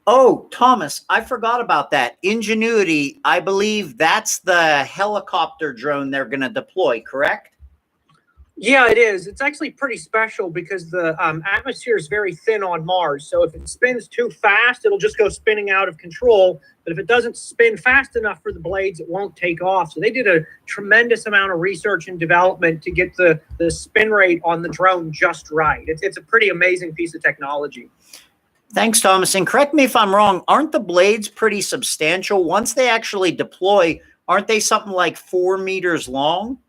Oh, Thomas, I forgot about that. Ingenuity, I believe that's the helicopter drone they're going to deploy, correct? Yeah, it is. It's actually pretty special because the atmosphere is very thin on Mars. So if it spins too fast, it'll just go spinning out of control. But if it doesn't spin fast enough for the blades, it won't take off. So they did a tremendous amount of research and development to get the spin rate on the drone just right. It's a pretty amazing piece of technology. Thanks, Thomas. And correct me if I'm wrong, aren't the blades pretty substantial? Once they actually deploy, aren't they something like 4 meters long?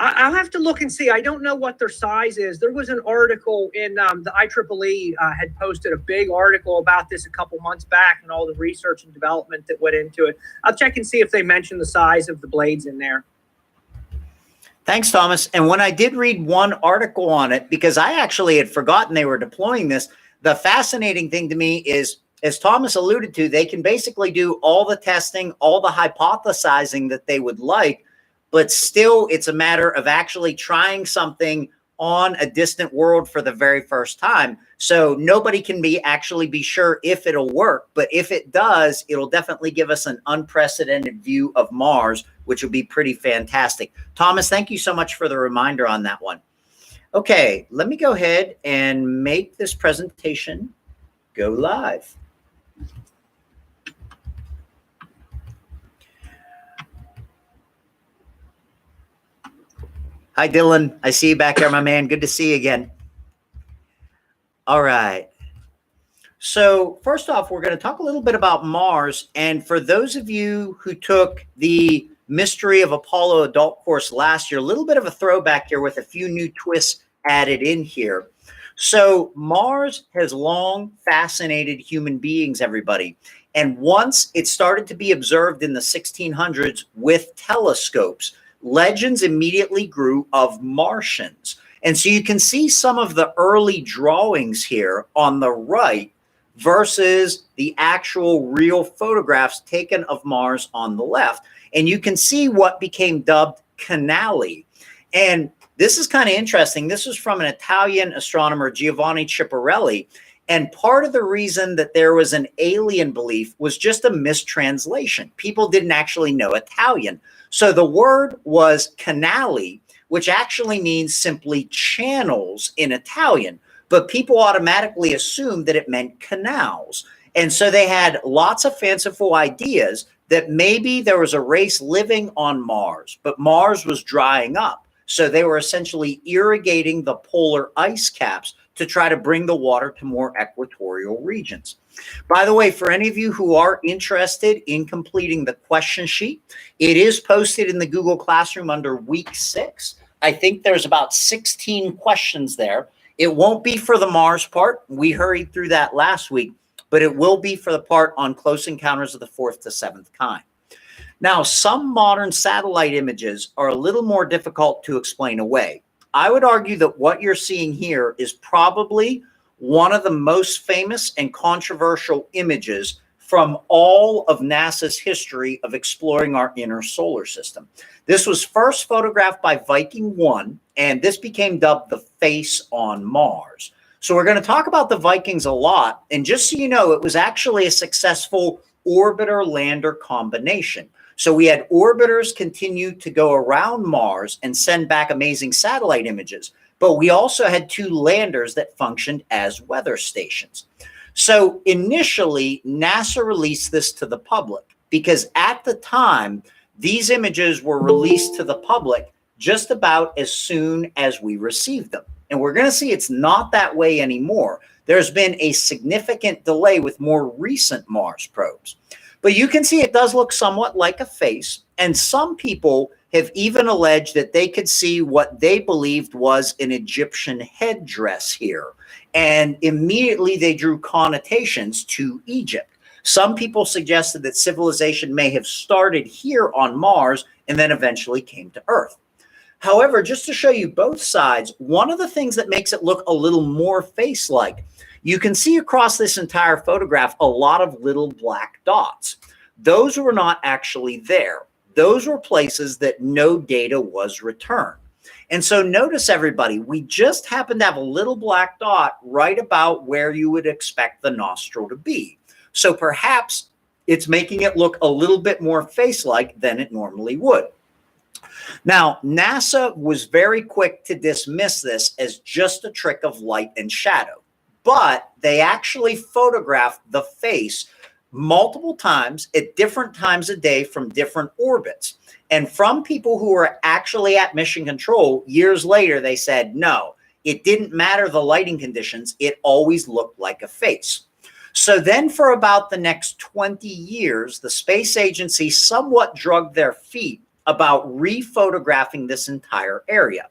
I'll have to look and see. I don't know what their size is. There was an article in the IEEE had posted a big article about this a couple months back and all the research and development that went into it. I'll check and see if they mentioned the size of the blades in there. Thanks, Thomas. And when I did read one article on it, because I actually had forgotten they were deploying this, the fascinating thing to me is, as Thomas alluded to, they can basically do all the testing, all the hypothesizing that they would like, but still it's a matter of actually trying something on a distant world for the very first time. So nobody can actually be sure if it'll work, but if it does, it'll definitely give us an unprecedented view of Mars, which would be pretty fantastic. Thomas, thank you so much for the reminder on that one. Okay, let me go ahead and make this presentation go live. Hi, Dylan. I see you back there, my man. Good to see you again. All right. So first off, we're going to talk a little bit about Mars. And for those of you who took the Mystery of Apollo adult course last year, a little bit of a throwback here with a few new twists added in here. So Mars has long fascinated human beings, everybody. And once it started to be observed in the 1600s with telescopes, legends immediately grew of Martians. And so you can see some of the early drawings here on the right versus the actual real photographs taken of Mars on the left. And you can see what became dubbed canali. And this is kind of interesting. This is from an Italian astronomer, Giovanni Ciparelli. And part of the reason that there was an alien belief was just a mistranslation. People didn't actually know Italian. So the word was canali, which actually means simply channels in Italian. But people automatically assumed that it meant canals. And so they had lots of fanciful ideas that maybe there was a race living on Mars, but Mars was drying up. So they were essentially irrigating the polar ice caps to try to bring the water to more equatorial regions. By the way, for any of you who are interested in completing the question sheet, it is posted in the Google Classroom under week 6. I think there's about 16 questions there. It won't be for the Mars part. We hurried through that last week, but it will be for the part on close encounters of the 4th to 7th kind. Now, some modern satellite images are a little more difficult to explain away. I would argue that what you're seeing here is probably one of the most famous and controversial images from all of NASA's history of exploring our inner solar system. This was first photographed by Viking 1, and this became dubbed the face on Mars. So we're going to talk about the Vikings a lot, and just so you know, it was actually a successful orbiter-lander combination. So we had orbiters continue to go around Mars and send back amazing satellite images, but we also had 2 landers that functioned as weather stations. So initially, NASA released this to the public because at the time, these images were released to the public just about as soon as we received them. And we're going to see it's not that way anymore. There's been a significant delay with more recent Mars probes. But you can see it does look somewhat like a face. And some people have even alleged that they could see what they believed was an Egyptian headdress here. And immediately they drew connotations to Egypt. Some people suggested that civilization may have started here on Mars and then eventually came to Earth. However, just to show you both sides, one of the things that makes it look a little more face-like, you can see across this entire photograph a lot of little black dots. Those were not actually there. Those were places that no data was returned. And so notice, everybody, we just happen to have a little black dot right about where you would expect the nostril to be. So perhaps it's making it look a little bit more face-like than it normally would. Now, NASA was very quick to dismiss this as just a trick of light and shadow, but they actually photographed the face multiple times at different times a day from different orbits. And from people who were actually at mission control, years later, they said, no, it didn't matter the lighting conditions. It always looked like a face. So then for about the next 20 years, the space agency somewhat dragged their feet about rephotographing this entire area.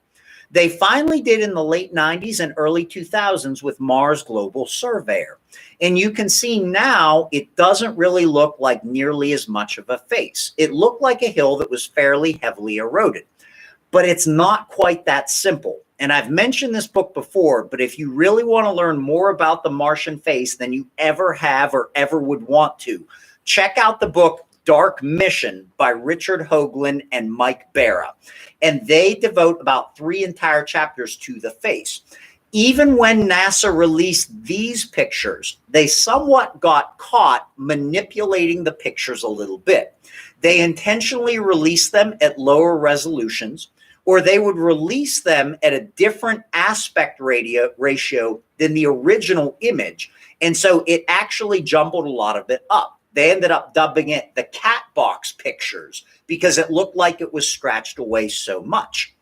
They finally did in the late 90s and early 2000s with Mars Global Surveyor. And you can see now it doesn't really look like nearly as much of a face. It looked like a hill that was fairly heavily eroded. But it's not quite that simple. And I've mentioned this book before, but if you really want to learn more about the Martian face than you ever have or ever would want to, check out the book Dark Mission by Richard Hoagland and Mike Barra. And they devote about 3 entire chapters to the face. Even when NASA released these pictures, they somewhat got caught manipulating the pictures a little bit. They intentionally released them at lower resolutions, or they would release them at a different aspect ratio than the original image. And so it actually jumbled a lot of it up. They ended up dubbing it the cat box pictures because it looked like it was scratched away so much.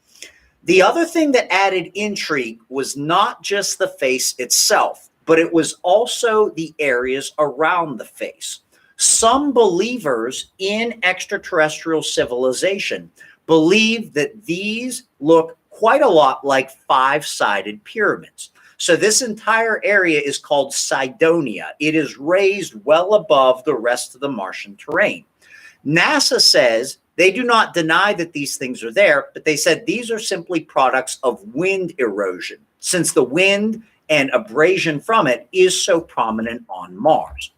The other thing that added intrigue was not just the face itself, but it was also the areas around the face. Some believers in extraterrestrial civilization believe that these look quite a lot like 5-sided pyramids. So this entire area is called Cydonia. It is raised well above the rest of the Martian terrain. NASA says they do not deny that these things are there, but they said these are simply products of wind erosion, since the wind and abrasion from it is so prominent on Mars.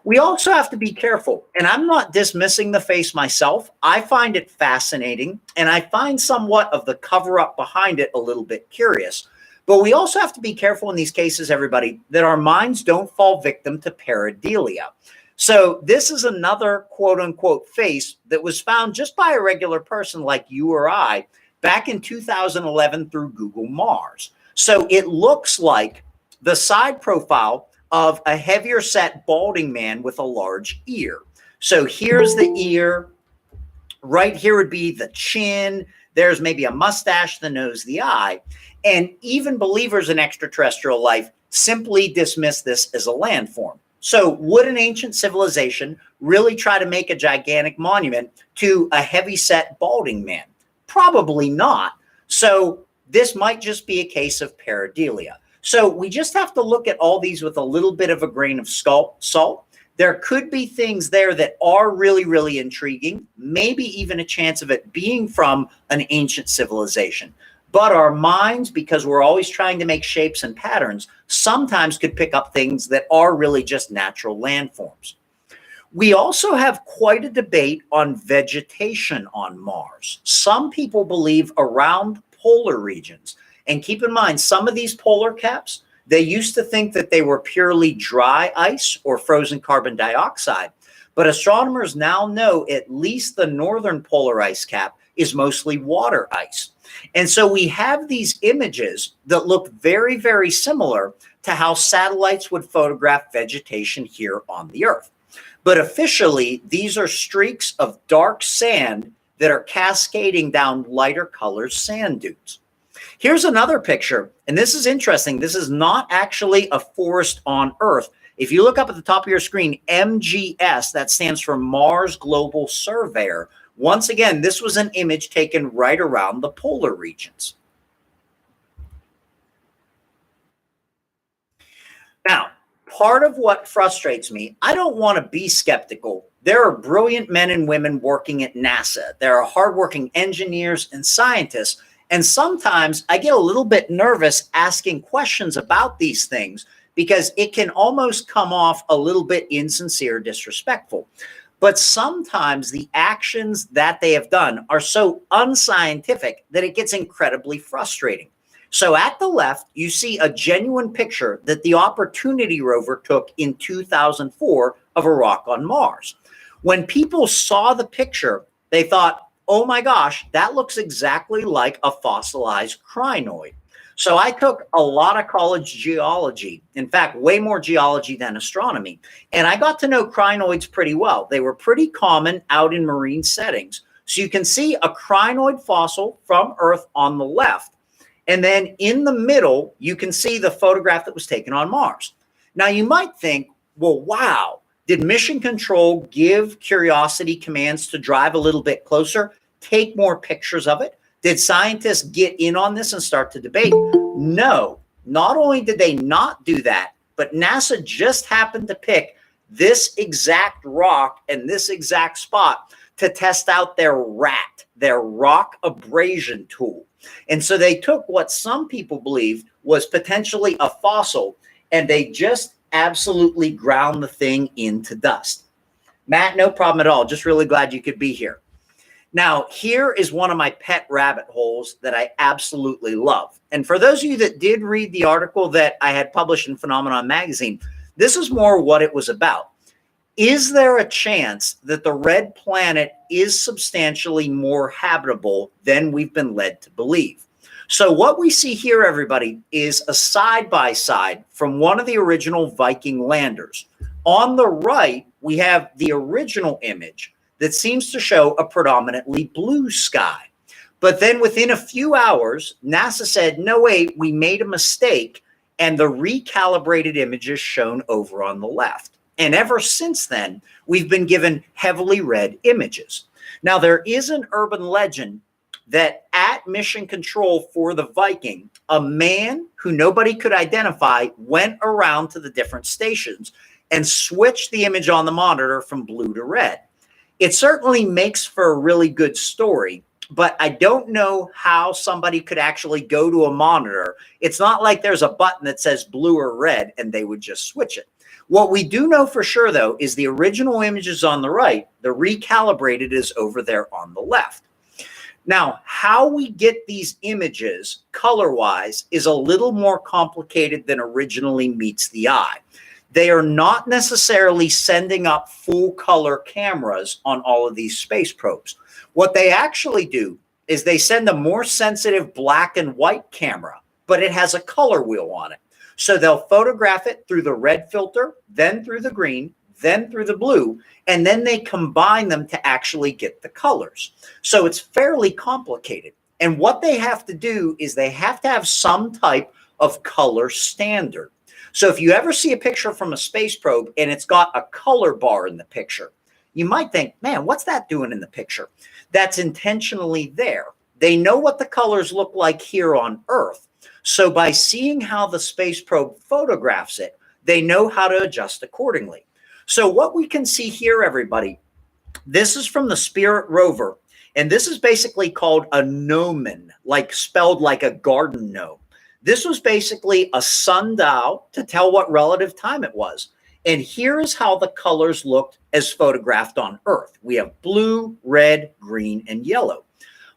We also have to be careful, and I'm not dismissing the face myself. I find it fascinating, and I find somewhat of the cover-up behind it a little bit curious. But we also have to be careful in these cases, everybody, that our minds don't fall victim to pareidolia. So this is another quote-unquote face that was found just by a regular person like you or I back in 2011 through Google Mars. So it looks like the side profile of a heavier set balding man with a large ear. So here's the ear. Right here would be the chin. There's maybe a mustache, the nose, the eye. And even believers in extraterrestrial life simply dismiss this as a landform. So would an ancient civilization really try to make a gigantic monument to a heavy-set balding man? Probably not. So this might just be a case of pareidolia. So we just have to look at all these with a little bit of a grain of salt. There could be things there that are really, really intriguing, maybe even a chance of it being from an ancient civilization. But our minds, because we're always trying to make shapes and patterns, sometimes could pick up things that are really just natural landforms. We also have quite a debate on vegetation on Mars. Some people believe around polar regions. And keep in mind, some of these polar caps, they used to think that they were purely dry ice or frozen carbon dioxide. But astronomers now know at least the northern polar ice cap is mostly water ice. And so we have these images that look very, very similar to how satellites would photograph vegetation here on the Earth. But officially, these are streaks of dark sand that are cascading down lighter colored sand dunes. Here's another picture, and this is interesting. This is not actually a forest on Earth. If you look up at the top of your screen, MGS, that stands for Mars Global Surveyor. Once again, this was an image taken right around the polar regions. Now, part of what frustrates me, I don't want to be skeptical. There are brilliant men and women working at NASA. There are hardworking engineers and scientists. And sometimes I get a little bit nervous asking questions about these things because it can almost come off a little bit insincere, disrespectful. But sometimes the actions that they have done are so unscientific that it gets incredibly frustrating. So at the left, you see a genuine picture that the Opportunity rover took in 2004 of a rock on Mars. When people saw the picture, they thought, oh my gosh, that looks exactly like a fossilized crinoid. So I took a lot of college geology, in fact, way more geology than astronomy. And I got to know crinoids pretty well. They were pretty common out in marine settings. So you can see a crinoid fossil from Earth on the left. And then in the middle, you can see the photograph that was taken on Mars. Now you might think, well, wow, did Mission Control give Curiosity commands to drive a little bit closer, take more pictures of it? Did scientists get in on this and start to debate? No, not only did they not do that, but NASA just happened to pick this exact rock and this exact spot to test out their RAT, their rock abrasion tool. And so they took what some people believe was potentially a fossil, and they just absolutely ground the thing into dust. Matt, no problem at all. Just really glad you could be here. Now, here is one of my pet rabbit holes that I absolutely love. And for those of you that did read the article that I had published in Phenomenon magazine, this is more what it was about. Is there a chance that the red planet is substantially more habitable than we've been led to believe? So what we see here, everybody, is a side-by-side from one of the original Viking landers. On the right, we have the original image that seems to show a predominantly blue sky. But then within a few hours, NASA said, no, wait, we made a mistake, and the recalibrated image is shown over on the left. And ever since then, we've been given heavily red images. Now, there is an urban legend that at Mission Control for the Viking, a man who nobody could identify went around to the different stations and switched the image on the monitor from blue to red. It certainly makes for a really good story, but I don't know how somebody could actually go to a monitor. It's not like there's a button that says blue or red and they would just switch it. What we do know for sure, though, is the original image is on the right. The recalibrated is over there on the left. Now, how we get these images color-wise is a little more complicated than originally meets the eye. They are not necessarily sending up full color cameras on all of these space probes. What they actually do is they send a more sensitive black and white camera, but it has a color wheel on it. So they'll photograph it through the red filter, then through the green, then through the blue, and then they combine them to actually get the colors. So it's fairly complicated. And what they have to do is they have to have some type of color standard. So if you ever see a picture from a space probe and it's got a color bar in the picture, you might think, man, what's that doing in the picture? That's intentionally there. They know what the colors look like here on Earth. So by seeing how the space probe photographs it, they know how to adjust accordingly. So what we can see here, everybody, this is from the Spirit rover, and this is basically called a gnomon, like spelled like a garden gnome. This was basically a sundial to tell what relative time it was. And here is how the colors looked as photographed on Earth. We have blue, red, green, and yellow.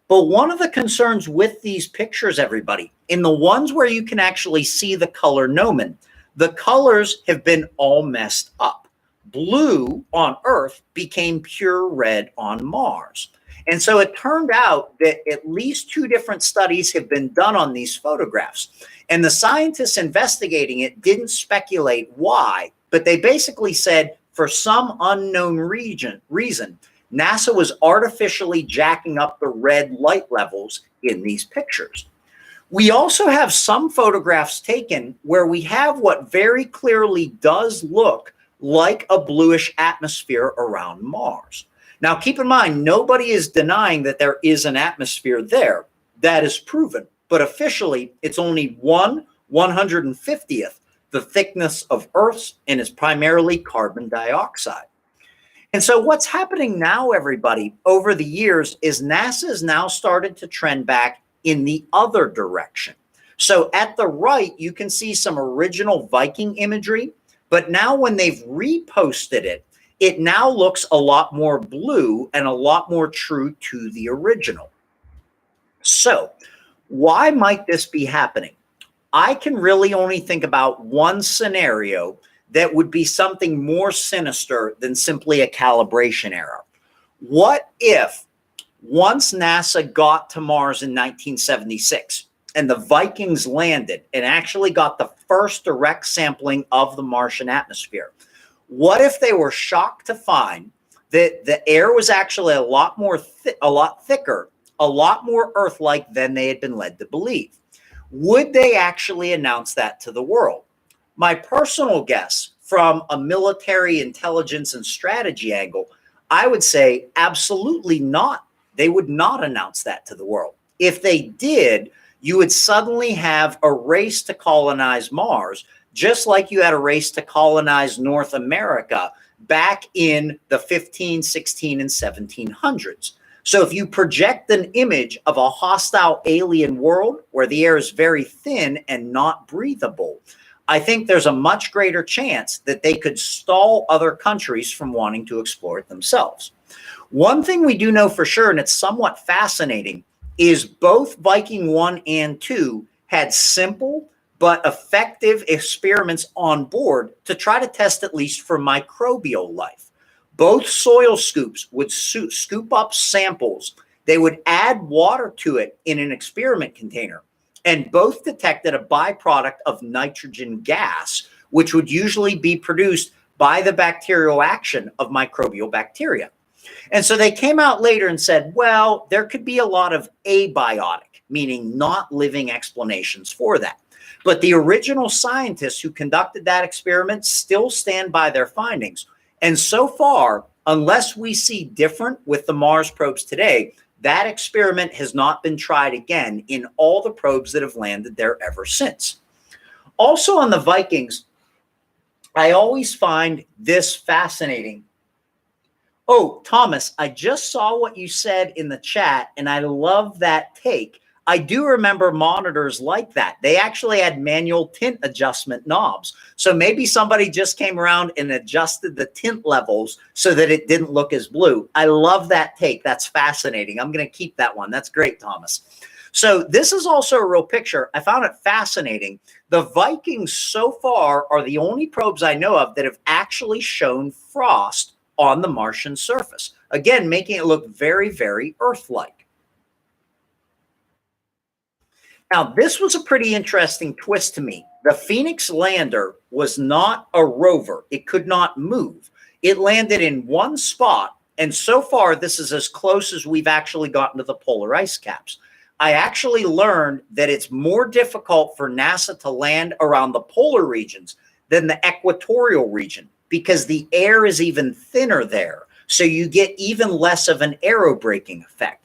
But one of the concerns with these pictures, everybody, in the ones where you can actually see the color gnomon, the colors have been all messed up. Blue on Earth became pure red on Mars. And so it turned out that at least 2 different studies have been done on these photographs. And the scientists investigating it didn't speculate why, but they basically said for some unknown reason, NASA was artificially jacking up the red light levels in these pictures. We also have some photographs taken where we have what very clearly does look like a bluish atmosphere around Mars. Now, keep in mind, nobody is denying that there is an atmosphere there. That is proven. But officially, it's only 1/150th the thickness of Earth's and is primarily carbon dioxide. And so what's happening now, everybody, over the years is NASA has now started to trend back in the other direction. So at the right, you can see some original Viking imagery, but now when they've reposted it, it now looks a lot more blue and a lot more true to the original. So Why might this be happening? I can really only think about one scenario that would be something more sinister than simply a calibration error. What if once NASA got to Mars in 1976 and the Vikings landed and actually got the first direct sampling of the Martian atmosphere? What if they were shocked to find that the air was actually a lot thicker, a lot more Earth-like than they had been led to believe? Would they actually announce that to the world? My personal guess, from a military intelligence and strategy angle, I would say absolutely not. They would not announce that to the world. If they did, you would suddenly have a race to colonize Mars, just like you had a race to colonize North America back in the 15, 16, and 1700s. So if you project an image of a hostile alien world where the air is very thin and not breathable, I think there's a much greater chance that they could stall other countries from wanting to explore it themselves. One thing we do know for sure, and it's somewhat fascinating, is both Viking 1 and 2 had simple but effective experiments on board to try to test at least for microbial life. Both soil scoops would scoop up samples. They would add water to it in an experiment container, and both detected a byproduct of nitrogen gas, which would usually be produced by the bacterial action of microbial bacteria. And so they came out later and said, well, there could be a lot of abiotic, meaning not living explanations for that. But the original scientists who conducted that experiment still stand by their findings. And so far, unless we see different with the Mars probes today, that experiment has not been tried again in all the probes that have landed there ever since. Also on the Vikings, I always find this fascinating. Oh, Thomas, I just saw what you said in the chat, and I love that take. I do remember monitors like that. They actually had manual tint adjustment knobs. So maybe somebody just came around and adjusted the tint levels so that it didn't look as blue. I love that take. That's fascinating. I'm going to keep that one. That's great, Thomas. So this is also a real picture. I found it fascinating. The Vikings so far are the only probes I know of that have actually shown frost on the Martian surface. Again, making it look very, very Earth-like. Now, this was a pretty interesting twist to me. The Phoenix lander was not a rover. It could not move. It landed in one spot, and so far, this is as close as we've actually gotten to the polar ice caps. I actually learned that it's more difficult for NASA to land around the polar regions than the equatorial region because the air is even thinner there, so you get even less of an aerobraking effect.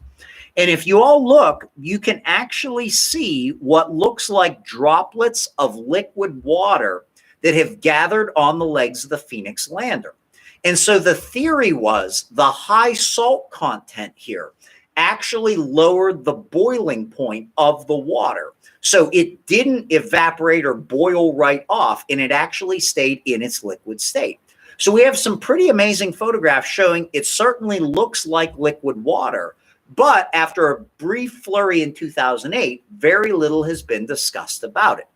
And if you all look, you can actually see what looks like droplets of liquid water that have gathered on the legs of the Phoenix lander. And so the theory was the high salt content here actually lowered the boiling point of the water. So it didn't evaporate or boil right off, and it actually stayed in its liquid state. So we have some pretty amazing photographs showing it certainly looks like liquid water. But after a brief flurry in 2008, very little has been discussed about it.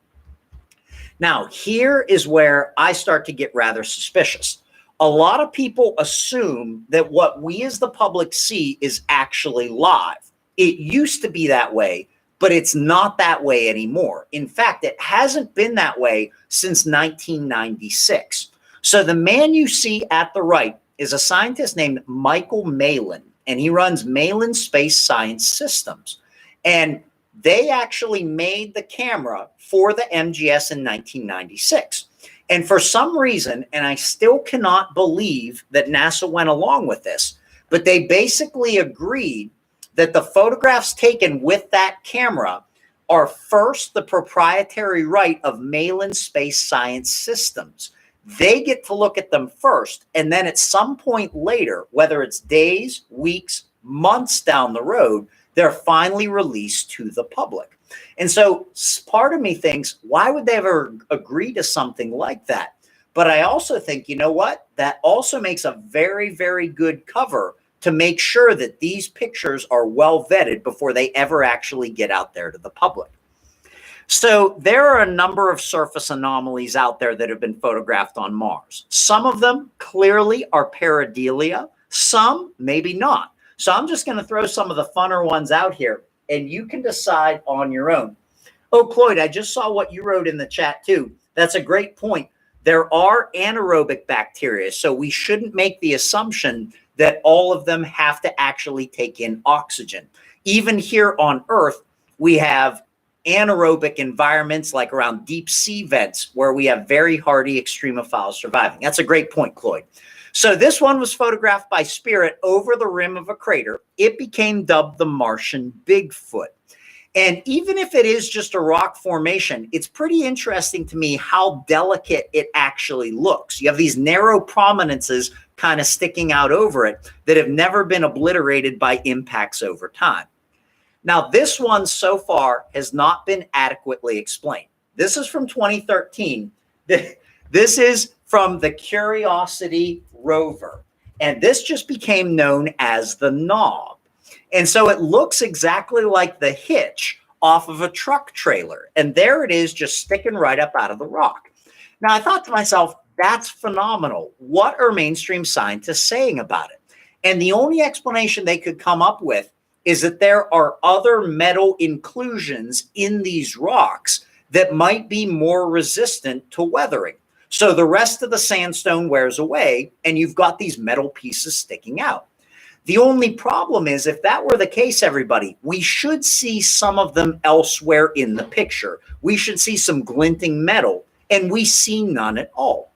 Now, here is where I start to get rather suspicious. A lot of people assume that what we as the public see is actually live. It used to be that way, but it's not that way anymore. In fact, it hasn't been that way since 1996. So the man you see at the right is a scientist named Michael Malin, and he runs Malin Space Science Systems. And they actually made the camera for the MGS in 1996. And for some reason, and I still cannot believe that NASA went along with this, but they basically agreed that the photographs taken with that camera are first the proprietary right of Malin Space Science Systems. They get to look at them first, and then at some point later, whether it's days, weeks, months down the road, they're finally released to the public. And so part of me thinks, why would they ever agree to something like that? But I also think, you know what? That also makes a very, very good cover to make sure that these pictures are well vetted before they ever actually get out there to the public. So there are a number of surface anomalies out there that have been photographed on Mars. Some of them clearly are pareidolia, some maybe not. So I'm just going to throw some of the funner ones out here, and you can decide on your own. Oh, Cloyd, I just saw what you wrote in the chat too. That's a great point. There are anaerobic bacteria, so we shouldn't make the assumption that all of them have to actually take in oxygen. Even here on Earth, we have anaerobic environments like around deep sea vents where we have very hardy extremophiles surviving. That's a great point, Cloyd. So this one was photographed by Spirit over the rim of a crater. It became dubbed the Martian Bigfoot. And even if it is just a rock formation, it's pretty interesting to me how delicate it actually looks. You have these narrow prominences kind of sticking out over it that have never been obliterated by impacts over time. Now, this one so far has not been adequately explained. This is from 2013. This is from the Curiosity rover, and this just became known as the knob. And so it looks exactly like the hitch off of a truck trailer. And there it is, just sticking right up out of the rock. Now, I thought to myself, that's phenomenal. What are mainstream scientists saying about it? And the only explanation they could come up with is that there are other metal inclusions in these rocks that might be more resistant to weathering. So the rest of the sandstone wears away, and you've got these metal pieces sticking out. The only problem is, if that were the case, everybody, we should see some of them elsewhere in the picture. We should see some glinting metal, and we see none at all.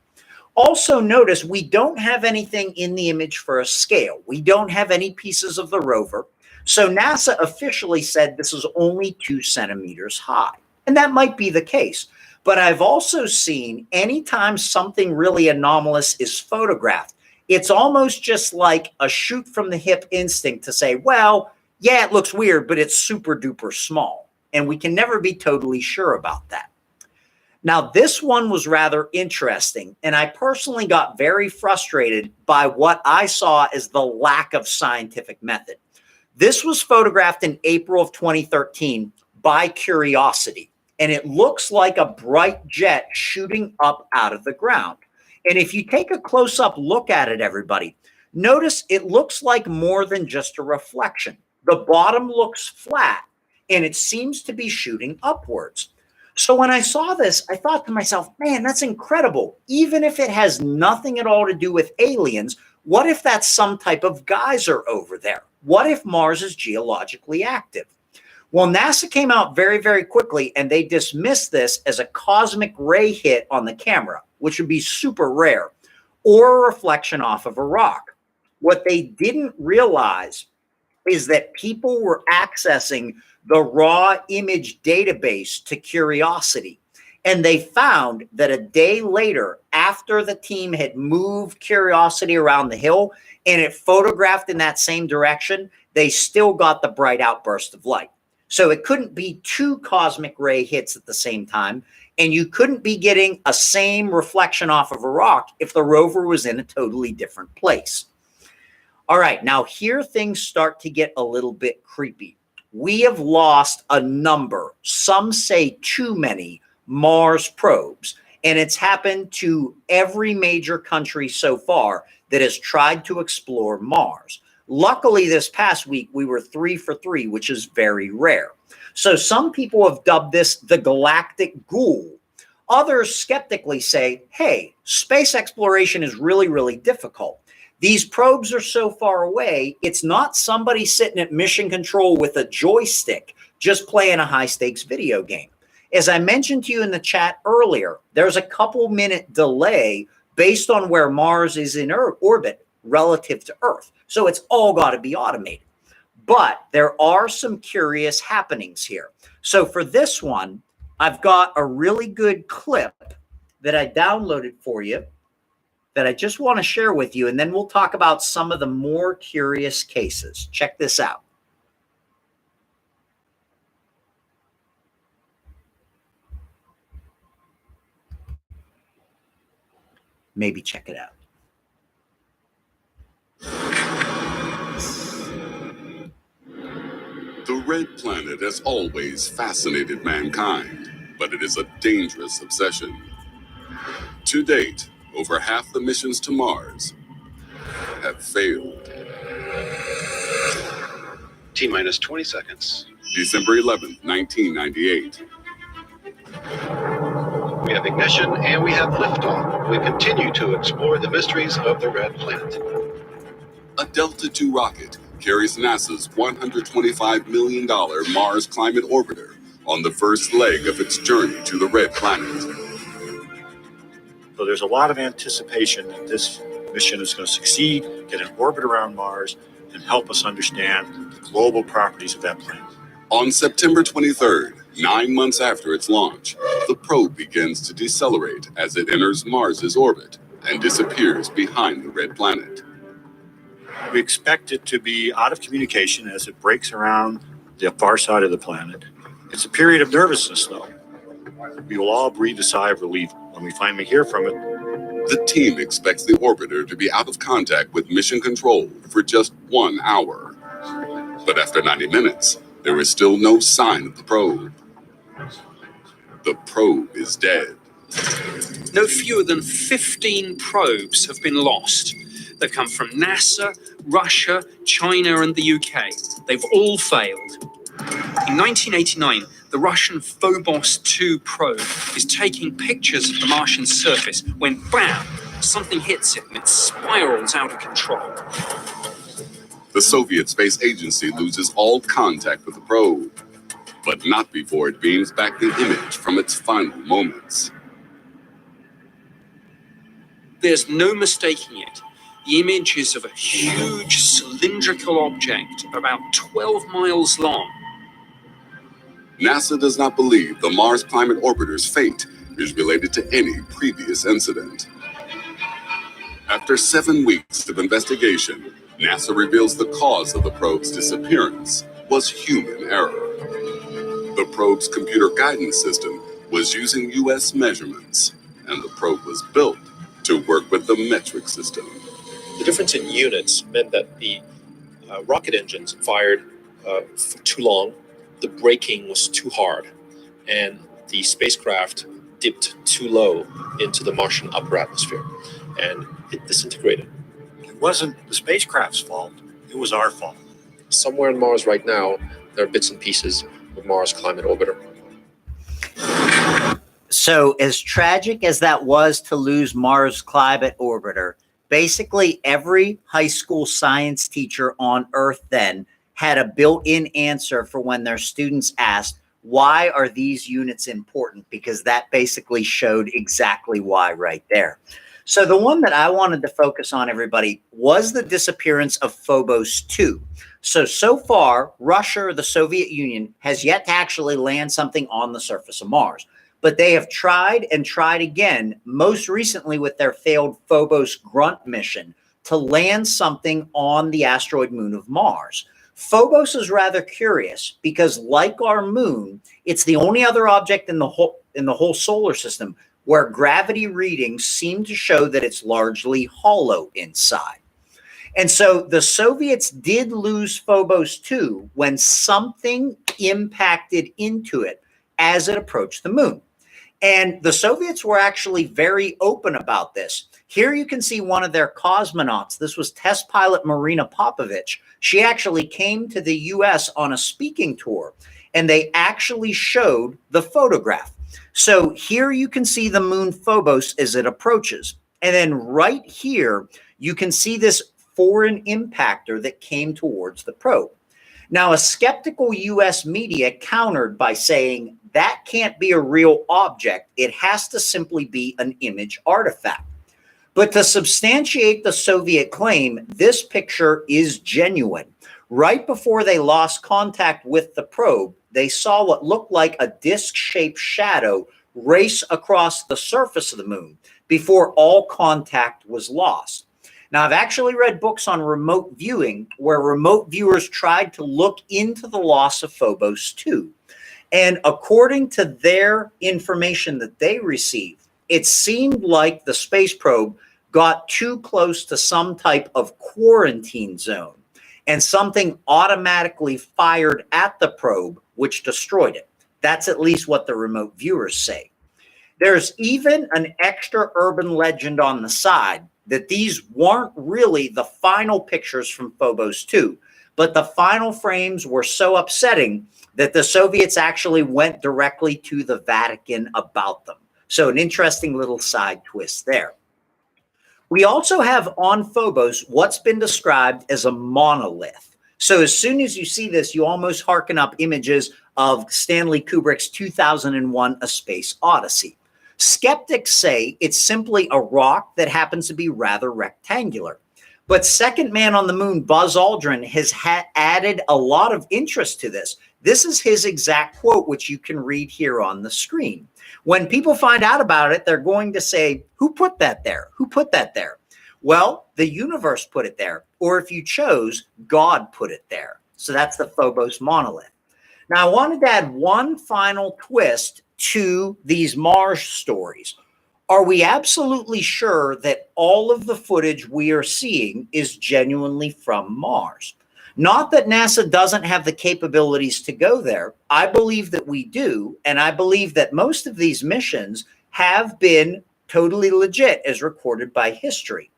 Also notice we don't have anything in the image for a scale. We don't have any pieces of the rover. So NASA officially said this is only 2 centimeters high. And that might be the case. But I've also seen anytime something really anomalous is photographed, it's almost just like a shoot from the hip instinct to say, well, yeah, it looks weird, but it's super duper small. And we can never be totally sure about that. Now, this one was rather interesting, and I personally got very frustrated by what I saw as the lack of scientific method. This was photographed in April of 2013 by Curiosity, and it looks like a bright jet shooting up out of the ground. And if you take a close-up look at it, everybody, notice it looks like more than just a reflection. The bottom looks flat, and it seems to be shooting upwards. So when I saw this, I thought to myself, man, that's incredible. Even if it has nothing at all to do with aliens, what if that's some type of geyser over there? What if Mars is geologically active? Well, NASA came out very, very quickly, and they dismissed this as a cosmic ray hit on the camera, which would be super rare, or a reflection off of a rock. What they didn't realize is that people were accessing the raw image database to Curiosity. And they found that a day later, after the team had moved Curiosity around the hill and it photographed in that same direction, they still got the bright outburst of light. So it couldn't be 2 cosmic ray hits at the same time, and you couldn't be getting a same reflection off of a rock if the rover was in a totally different place. All right, now here things start to get a little bit creepy. We have lost a number, some say too many, Mars probes, and it's happened to every major country so far that has tried to explore Mars. Luckily, this past week, we were 3 for 3, which is very rare. So some people have dubbed this the galactic ghoul. Others skeptically say, hey, space exploration is really, really difficult. These probes are so far away, it's not somebody sitting at mission control with a joystick just playing a high-stakes video game. As I mentioned to you in the chat earlier, there's a couple-minute delay based on where Mars is in orbit relative to Earth. So it's all got to be automated. But there are some curious happenings here. So for this one, I've got a really good clip that I downloaded for you that I just want to share with you, and then we'll talk about some of the more curious cases. Check this out. Maybe check it out. red planet has always fascinated mankind, but it is a dangerous obsession. To date, over half the missions to Mars have failed. T-minus 20 seconds. December 11th, 1998. We have ignition and we have liftoff. We continue to explore the mysteries of the red planet. A Delta II rocket carries NASA's $125 million Mars Climate Orbiter on the first leg of its journey to the red planet. So there's a lot of anticipation that this mission is going to succeed, get an orbit around Mars, and help us understand the global properties of that planet. On September 23rd, 9 months after its launch, the probe begins to decelerate as it enters Mars's orbit and disappears behind the red planet. We expect it to be out of communication as it breaks around the far side of the planet. It's a period of nervousness, though. We will all breathe a sigh of relief when we finally hear from it. The team expects the orbiter to be out of contact with mission control for just 1 hour. But after 90 minutes, there is still no sign of the probe. The probe is dead. No fewer than 15 probes have been lost. They've come from NASA, Russia, China, and the UK. They've all failed. In 1989, the Russian Phobos 2 probe is taking pictures of the Martian surface when, bam, something hits it and it spirals out of control. The Soviet Space Agency loses all contact with the probe, but not before it beams back the image from its final moments. There's no mistaking it. The image is of a huge cylindrical object about 12 miles long. NASA does not believe the Mars Climate Orbiter's fate is related to any previous incident. After 7 weeks of investigation, NASA reveals the cause of the probe's disappearance was human error. The probe's computer guidance system was using US measurements, and the probe was built to work with the metric system. The difference in units meant that the rocket engines fired for too long, the braking was too hard, and the spacecraft dipped too low into the Martian upper atmosphere, and it disintegrated. It wasn't the spacecraft's fault, it was our fault. Somewhere on Mars right now, there are bits and pieces of Mars Climate Orbiter. So as tragic as that was to lose Mars Climate Orbiter, basically every high school science teacher on Earth then had a built-in answer for when their students asked, why are these units important? Because that basically showed exactly why right there. So the one that I wanted to focus on, everybody, was the disappearance of Phobos 2. So far, Russia or the Soviet Union has yet to actually land something on the surface of Mars. But they have tried and tried again, most recently with their failed Phobos Grunt mission, to land something on the asteroid moon of Mars. Phobos is rather curious because, like our moon, it's the only other object in the whole solar system where gravity readings seem to show that it's largely hollow inside. And so the Soviets did lose Phobos 2 when something impacted into it as it approached the moon. And the Soviets were actually very open about this. Here you can see one of their cosmonauts. This was test pilot Marina Popovich. She actually came to the US on a speaking tour, and they actually showed the photograph. So here you can see the moon Phobos as it approaches. And then right here, you can see this foreign impactor that came towards the probe. Now, a skeptical US media countered by saying that can't be a real object. It has to simply be an image artifact. But to substantiate the Soviet claim, this picture is genuine. Right before they lost contact with the probe, they saw what looked like a disc-shaped shadow race across the surface of the moon before all contact was lost. Now, I've actually read books on remote viewing where remote viewers tried to look into the loss of Phobos 2. And according to their information that they received, it seemed like the space probe got too close to some type of quarantine zone. and something automatically fired at the probe, which destroyed it. That's at least what the remote viewers say. There's even an extra urban legend on the side that these weren't really the final pictures from Phobos 2, but the final frames were so upsetting that the Soviets actually went directly to the Vatican about them. So an interesting little side twist there. We also have on Phobos what's been described as a monolith. So as soon as you see this, you almost hearken up images of Stanley Kubrick's 2001: A Space Odyssey. Skeptics say it's simply a rock that happens to be rather rectangular. But second man on the moon, Buzz Aldrin, has added a lot of interest to this. This is his exact quote, which you can read here on the screen. When people find out about it, they're going to say, who put that there? Who put that there? Well, the universe put it there. Or if you chose, God put it there. So that's the Phobos monolith. Now, I wanted to add one final twist to these Mars stories. Are we absolutely sure that all of the footage we are seeing is genuinely from Mars? Not that NASA doesn't have the capabilities to go there. I believe that we do, and I believe that most of these missions have been totally legit as recorded by history.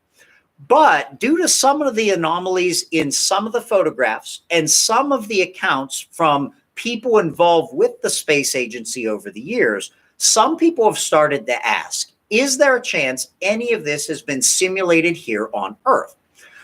But due to some of the anomalies in some of the photographs and some of the accounts from people involved with the space agency over the years, some people have started to ask, is there a chance any of this has been simulated here on Earth?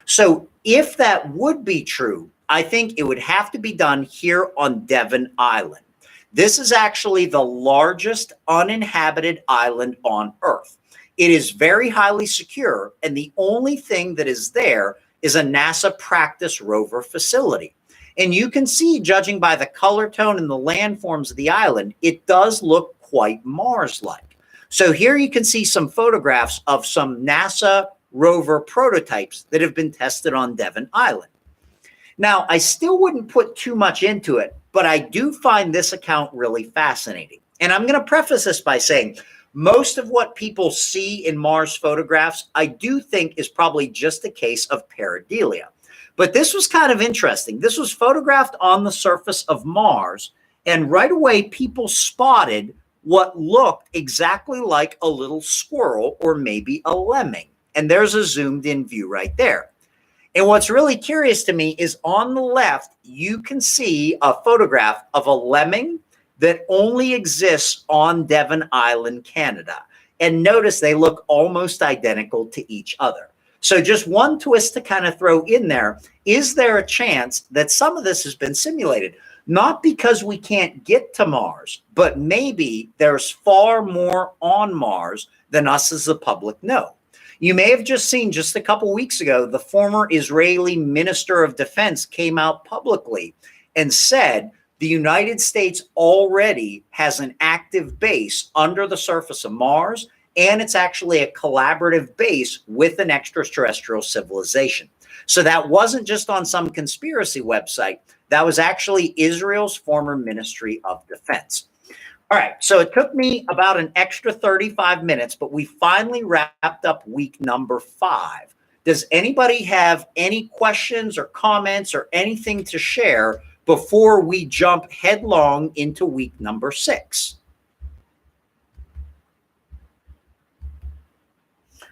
So if that would be true, I think it would have to be done here on Devon Island. This is actually the largest uninhabited island on Earth. It is very highly secure, and the only thing that is there is a NASA practice rover facility. And you can see, judging by the color tone and the landforms of the island, it does look quite Mars-like. So here you can see some photographs of some NASA rover prototypes that have been tested on Devon Island. Now, I still wouldn't put too much into it, but I do find this account really fascinating. And I'm going to preface this by saying most of what people see in Mars photographs, I do think is probably just a case of pareidolia. But this was kind of interesting. This was photographed on the surface of Mars, and right away people spotted what looked exactly like a little squirrel or maybe a lemming. And there's a zoomed in view right there. And what's really curious to me is on the left, you can see a photograph of a lemming that only exists on Devon Island, Canada. And notice they look almost identical to each other. So just one twist to kind of throw in there, is there a chance that some of this has been simulated? Not because we can't get to Mars, but maybe there's far more on Mars than us as the public know. You may have just seen just a couple weeks ago, the former Israeli Minister of Defense came out publicly and said the United States already has an active base under the surface of Mars, and it's actually a collaborative base with an extraterrestrial civilization. So that wasn't just on some conspiracy website. That was actually Israel's former Ministry of Defense. All right, so it took me about an extra 35 minutes, but we finally wrapped up week number 5. Does anybody have any questions or comments or anything to share before we jump headlong into week number 6?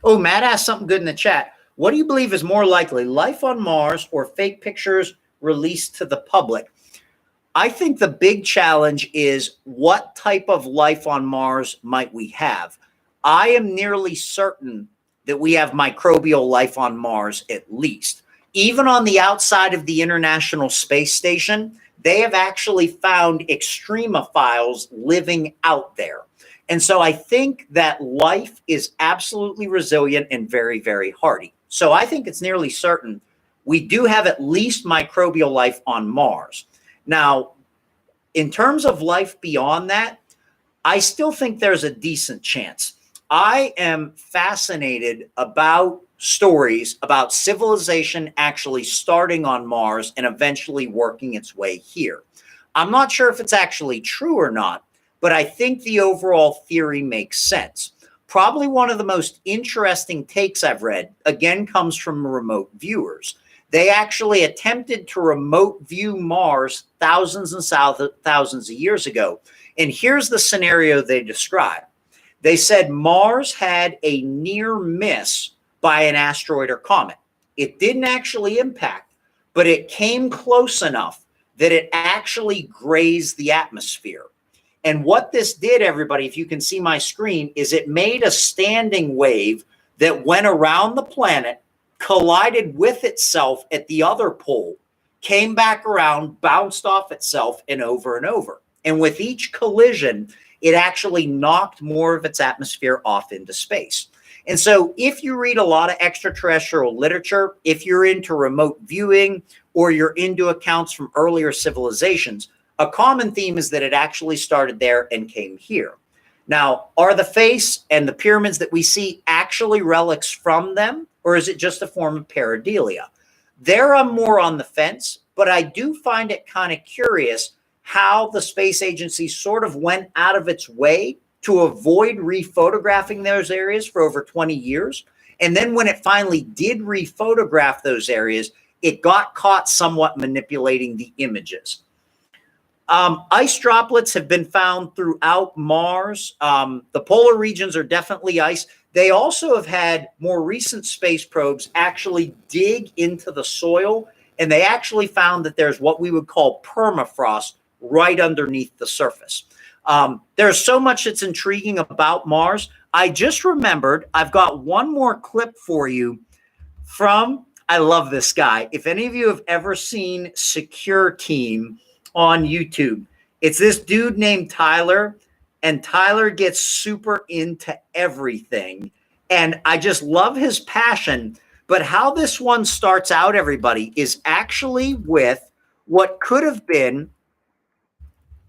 Oh, Matt asked something good in the chat. What do you believe is more likely, life on Mars or fake pictures released to the public? I think the big challenge is what type of life on Mars might we have? I am nearly certain that we have microbial life on Mars at least. Even on the outside of the International Space Station, they have actually found extremophiles living out there. And so I think that life is absolutely resilient and very, very hardy. So I think it's nearly certain we do have at least microbial life on Mars. Now, in terms of life beyond that, I still think there's a decent chance. I am fascinated about stories about civilization actually starting on Mars and eventually working its way here. I'm not sure if it's actually true or not, but I think the overall theory makes sense. Probably one of the most interesting takes I've read, again, comes from remote viewers. They actually attempted to remote view Mars thousands and thousands of years ago. And here's the scenario they described. They said Mars had a near miss by an asteroid or comet. It didn't actually impact, but it came close enough that it actually grazed the atmosphere. And what this did, everybody, if you can see my screen, is it made a standing wave that went around the planet, collided with itself at the other pole, came back around, bounced off itself, and over and over. And with each collision, it actually knocked more of its atmosphere off into space. And so if you read a lot of extraterrestrial literature, if you're into remote viewing or you're into accounts from earlier civilizations, a common theme is that it actually started there and came here. Now, are the face and the pyramids that we see actually relics from them, or is it just a form of pareidolia? There I'm more on the fence, but I do find it kind of curious how the space agency sort of went out of its way to avoid rephotographing those areas for over 20 years. And then when it finally did rephotograph those areas, it got caught somewhat manipulating the images. Ice droplets have been found throughout Mars. The polar regions are definitely ice. They also have had more recent space probes actually dig into the soil, and they actually found that there's what we would call permafrost right underneath the surface. There's so much that's intriguing about Mars. I just remembered I've got one more clip for you from, I love this guy. If any of you have ever seen Secure Team on YouTube, it's this dude named Tyler, and Tyler gets super into everything. And I just love his passion. But how this one starts out, everybody, is actually with what could have been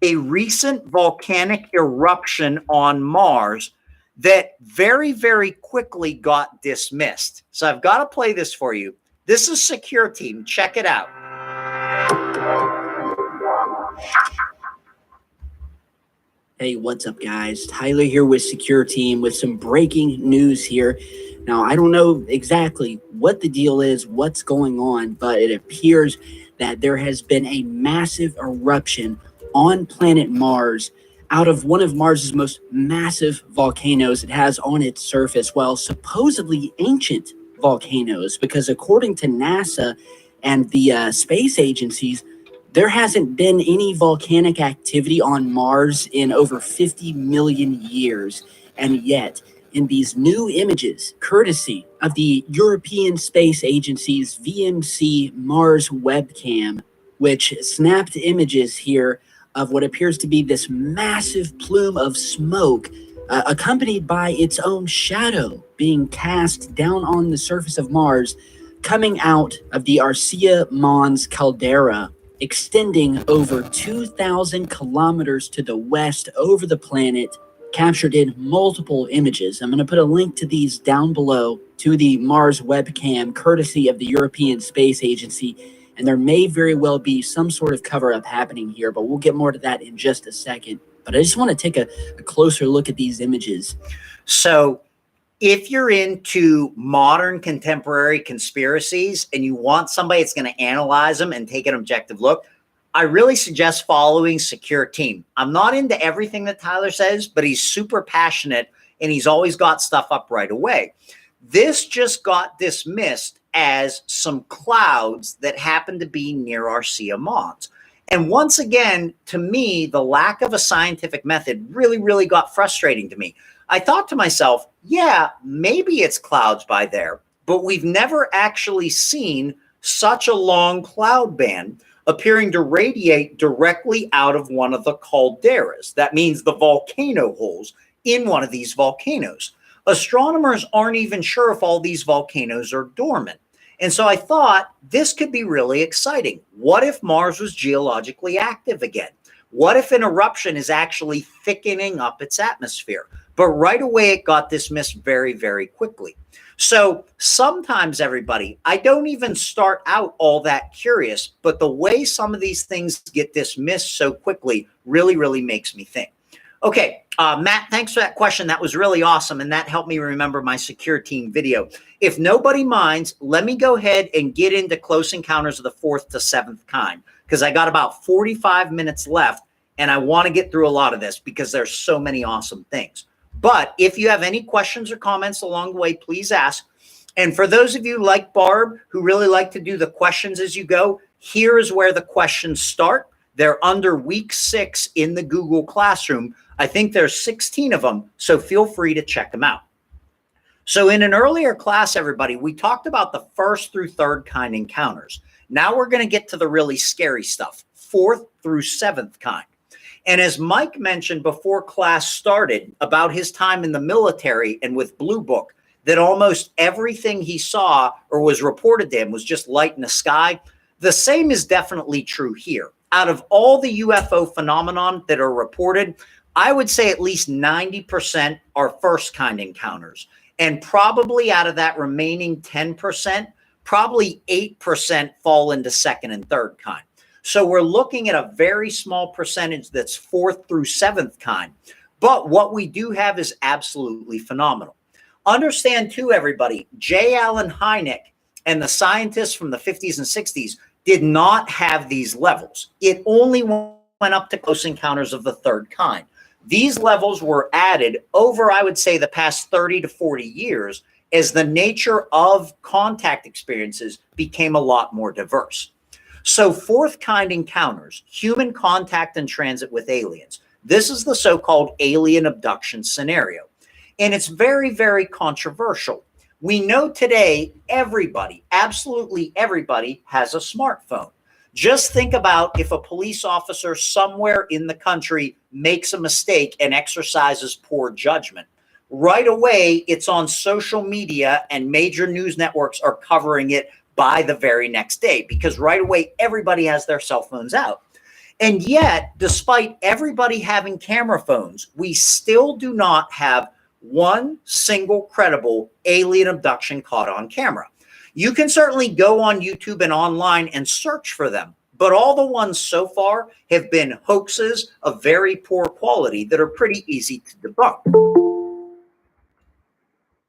a recent volcanic eruption on Mars that very, very quickly got dismissed. So I've got to play this for you. This is Secure Team. Check it out. Hey, what's up, guys? Tyler here with Secure Team with some breaking news here. Now, I don't know exactly what the deal is, what's going on, but it appears that there has been a massive eruption on planet Mars out of one of Mars's most massive volcanoes it has on its surface, well, supposedly ancient volcanoes, because according to NASA and the space agencies, there hasn't been any volcanic activity on Mars in over 50 million years. And yet, in these new images, courtesy of the European Space Agency's VMC Mars webcam, which snapped images here of what appears to be this massive plume of smoke, accompanied by its own shadow being cast down on the surface of Mars, coming out of the Arcia Mons caldera, extending over 2,000 kilometers to the west over the planet, captured in multiple images. I'm going to put a link to these down below to the Mars webcam, courtesy of the European Space Agency. And there may very well be some sort of cover-up happening here, but we'll get more to that in just a second. But I just want to take a closer look at these images. So if you're into modern contemporary conspiracies and you want somebody that's going to analyze them and take an objective look, I really suggest following Secure Team. I'm not into everything that Tyler says, but he's super passionate and he's always got stuff up right away. This just got dismissed as some clouds that happen to be near Arcia Mons. And once again, to me, the lack of a scientific method really, really got frustrating to me. I thought to myself, yeah, maybe it's clouds by there, but we've never actually seen such a long cloud band appearing to radiate directly out of one of the calderas. That means the volcano holes in one of these volcanoes. Astronomers aren't even sure if all these volcanoes are dormant. And so I thought this could be really exciting. What if Mars was geologically active again? What if an eruption is actually thickening up its atmosphere? But right away, it got dismissed very, very quickly. So sometimes, everybody, I don't even start out all that curious, but the way some of these things get dismissed so quickly really, really makes me think. Okay, Matt, thanks for that question. That was really awesome, and that helped me remember my secure team video. If nobody minds, let me go ahead and get into Close Encounters of the Fourth to Seventh Kind, because I got about 45 minutes left, and I want to get through a lot of this because there's so many awesome things. But if you have any questions or comments along the way, please ask. And for those of you like Barb who really like to do the questions as you go, here is where the questions start. They're under week 6 in the Google Classroom. I think there's 16 of them, so feel free to check them out. So in an earlier class, everybody, we talked about the first through third kind encounters. Now we're going to get to the really scary stuff, fourth through seventh kind. And as Mike mentioned before class started about his time in the military and with Blue Book, that almost everything he saw or was reported to him was just light in the sky. The same is definitely true here. Out of all the UFO phenomenon that are reported, I would say at least 90% are first kind encounters. And probably out of that remaining 10%, probably 8% fall into second and third kind. So we're looking at a very small percentage that's fourth through seventh kind. But what we do have is absolutely phenomenal. Understand too, everybody, J. Allen Hynek and the scientists from the 50s and 60s did not have these levels. It only went up to Close Encounters of the Third Kind. These levels were added over, I would say, the past 30 to 40 years as the nature of contact experiences became a lot more diverse. So fourth kind encounters, human contact and transit with aliens. This is the so-called alien abduction scenario. And it's very, very controversial. We know today everybody, absolutely everybody, has a smartphone. Just think about if a police officer somewhere in the country makes a mistake and exercises poor judgment. Right away, it's on social media and major news networks are covering it by the very next day because right away, everybody has their cell phones out. And yet, despite everybody having camera phones, we still do not have one single credible alien abduction caught on camera. You can certainly go on YouTube and online and search for them, but all the ones so far have been hoaxes of very poor quality that are pretty easy to debunk.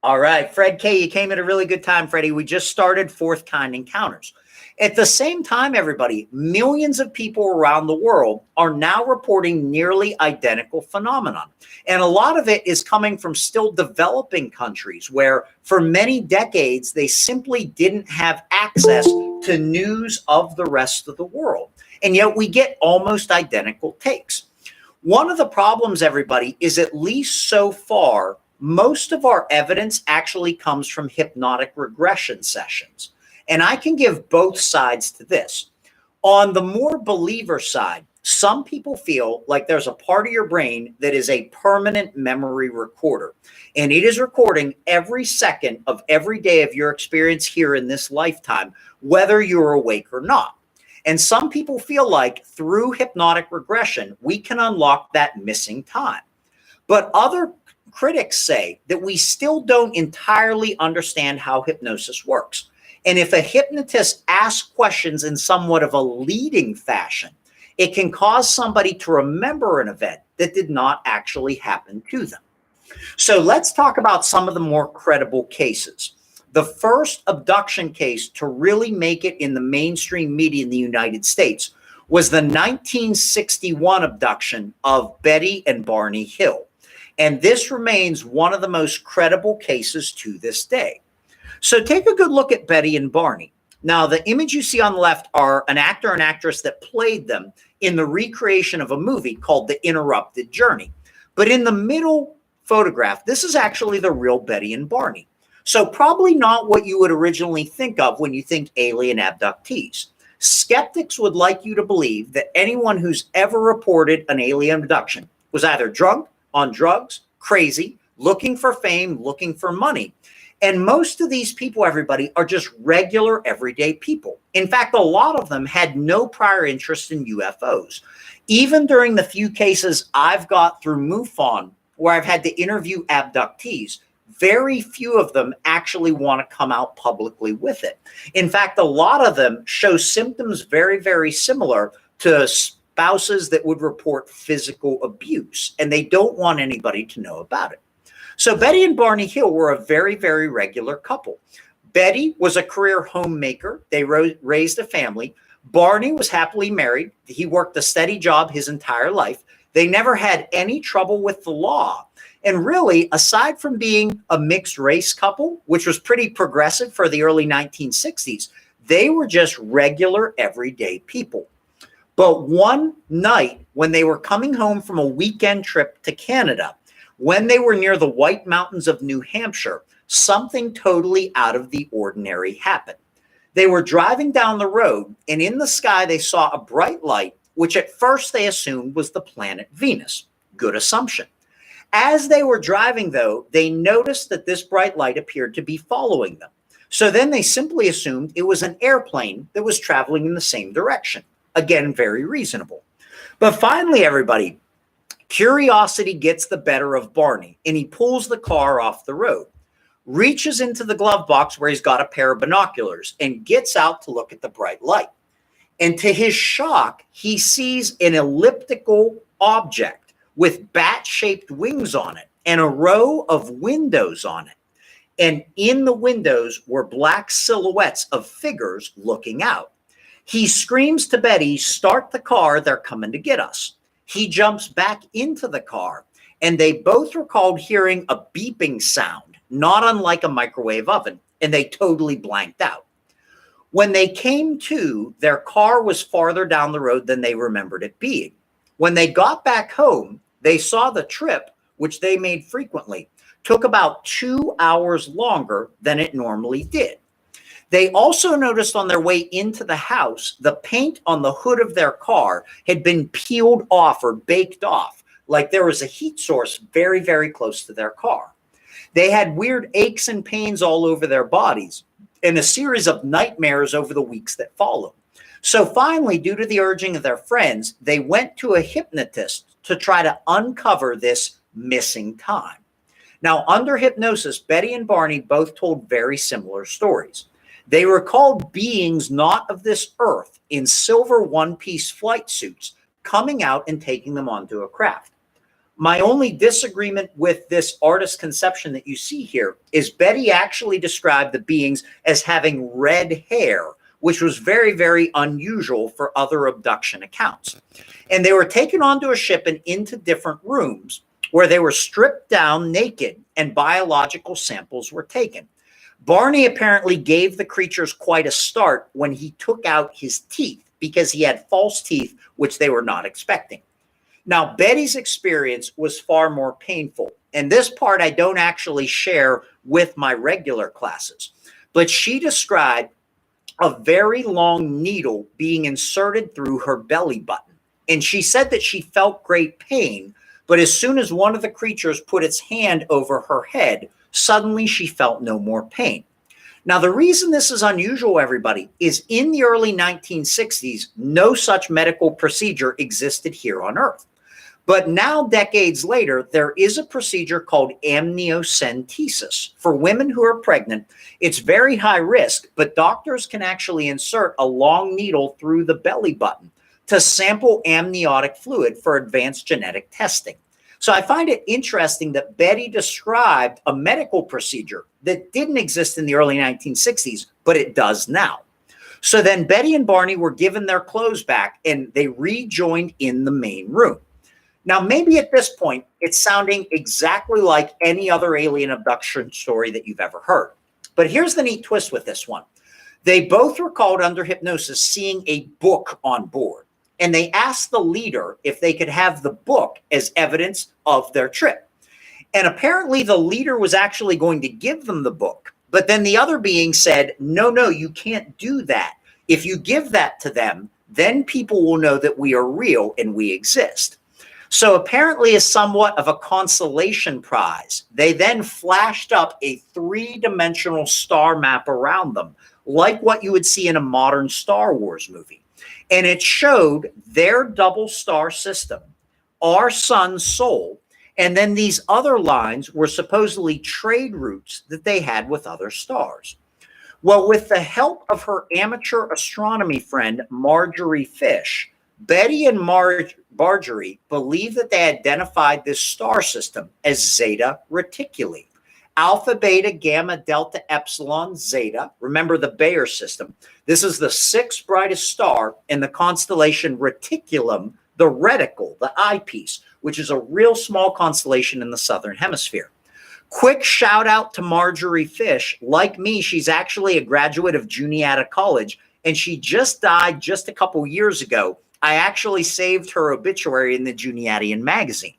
All right, Fred K., you came at a really good time, Freddie. We just started fourth kind encounters. At the same time, everybody, millions of people around the world are now reporting nearly identical phenomenon. And a lot of it is coming from still developing countries where for many decades, they simply didn't have access to news of the rest of the world. And yet we get almost identical takes. One of the problems, everybody, is at least so far, most of our evidence actually comes from hypnotic regression sessions. And I can give both sides to this. On the more believer side, some people feel like there's a part of your brain that is a permanent memory recorder. And it is recording every second of every day of your experience here in this lifetime, whether you're awake or not. And some people feel like through hypnotic regression, we can unlock that missing time. But other critics say that we still don't entirely understand how hypnosis works. And if a hypnotist asks questions in somewhat of a leading fashion, it can cause somebody to remember an event that did not actually happen to them. So let's talk about some of the more credible cases. The first abduction case to really make it in the mainstream media in the United States was the 1961 abduction of Betty and Barney Hill. And this remains one of the most credible cases to this day. So take a good look at Betty and Barney. Now, the image you see on the left are an actor and actress that played them in the recreation of a movie called The Interrupted Journey. But in the middle photograph, this is actually the real Betty and Barney. So probably not what you would originally think of when you think alien abductees. Skeptics would like you to believe that anyone who's ever reported an alien abduction was either drunk, on drugs, crazy, looking for fame, looking for money. And most of these people, everybody, are just regular, everyday people. In fact, a lot of them had no prior interest in UFOs. Even during the few cases I've got through MUFON, where I've had to interview abductees, very few of them actually want to come out publicly with it. In fact, a lot of them show symptoms very, very similar to spouses that would report physical abuse, and they don't want anybody to know about it. So Betty and Barney Hill were a very, very regular couple. Betty was a career homemaker. They raised a family. Barney was happily married. He worked a steady job his entire life. They never had any trouble with the law. And really, aside from being a mixed race couple, which was pretty progressive for the early 1960s, they were just regular, everyday people. But one night when they were coming home from a weekend trip to Canada, when they were near the White Mountains of New Hampshire, something totally out of the ordinary happened. They were driving down the road, and in the sky they saw a bright light, which at first they assumed was the planet Venus. Good assumption. As they were driving, though, they noticed that this bright light appeared to be following them. So then they simply assumed it was an airplane that was traveling in the same direction. Again, very reasonable. But finally, everybody, curiosity gets the better of Barney, and he pulls the car off the road, reaches into the glove box where he's got a pair of binoculars, and gets out to look at the bright light. And to his shock, he sees an elliptical object with bat-shaped wings on it and a row of windows on it. And in the windows were black silhouettes of figures looking out. He screams to Betty, "Start the car, they're coming to get us." He jumps back into the car, and they both recalled hearing a beeping sound, not unlike a microwave oven, and they totally blanked out. When they came to, their car was farther down the road than they remembered it being. When they got back home, they saw the trip, which they made frequently, took about 2 hours longer than it normally did. They also noticed on their way into the house, the paint on the hood of their car had been peeled off or baked off, like there was a heat source very, very close to their car. They had weird aches and pains all over their bodies and a series of nightmares over the weeks that followed. So finally, due to the urging of their friends, they went to a hypnotist to try to uncover this missing time. Now, under hypnosis, Betty and Barney both told very similar stories. They recalled beings not of this earth in silver one-piece flight suits coming out and taking them onto a craft. My only disagreement with this artist's conception that you see here is Betty actually described the beings as having red hair, which was very, very unusual for other abduction accounts. And they were taken onto a ship and into different rooms where they were stripped down naked and biological samples were taken. Barney apparently gave the creatures quite a start when he took out his teeth because he had false teeth, which they were not expecting. Now, Betty's experience was far more painful, and this part I don't actually share with my regular classes, but she described a very long needle being inserted through her belly button, and she said that she felt great pain, but as soon as one of the creatures put its hand over her head, suddenly she felt no more pain. Now, the reason this is unusual, everybody, is in the early 1960s, no such medical procedure existed here on Earth. But now, decades later, there is a procedure called amniocentesis. For women who are pregnant, it's very high risk, but doctors can actually insert a long needle through the belly button to sample amniotic fluid for advanced genetic testing. So I find it interesting that Betty described a medical procedure that didn't exist in the early 1960s, but it does now. So then Betty and Barney were given their clothes back and they rejoined in the main room. Now, maybe at this point, it's sounding exactly like any other alien abduction story that you've ever heard. But here's the neat twist with this one. They both recalled under hypnosis seeing a book on board. And they asked the leader if they could have the book as evidence of their trip. And apparently the leader was actually going to give them the book. But then the other being said, no, you can't do that. If you give that to them, then people will know that we are real and we exist. So apparently as somewhat of a consolation prize, they then flashed up a three-dimensional star map around them, like what you would see in a modern Star Wars movie. And it showed their double star system, our sun's soul, and then these other lines were supposedly trade routes that they had with other stars. Well, with the help of her amateur astronomy friend, Marjorie Fish, Betty and Marjorie believe that they identified this star system as Zeta Reticuli. Alpha, Beta, Gamma, Delta, Epsilon, Zeta. Remember the Bayer system. This is the sixth brightest star in the constellation Reticulum, the reticle, the eyepiece, which is a real small constellation in the southern hemisphere. Quick shout out to Marjorie Fish. Like me, she's actually a graduate of Juniata College, and she just died just a couple years ago. I actually saved her obituary in the Juniatian magazine.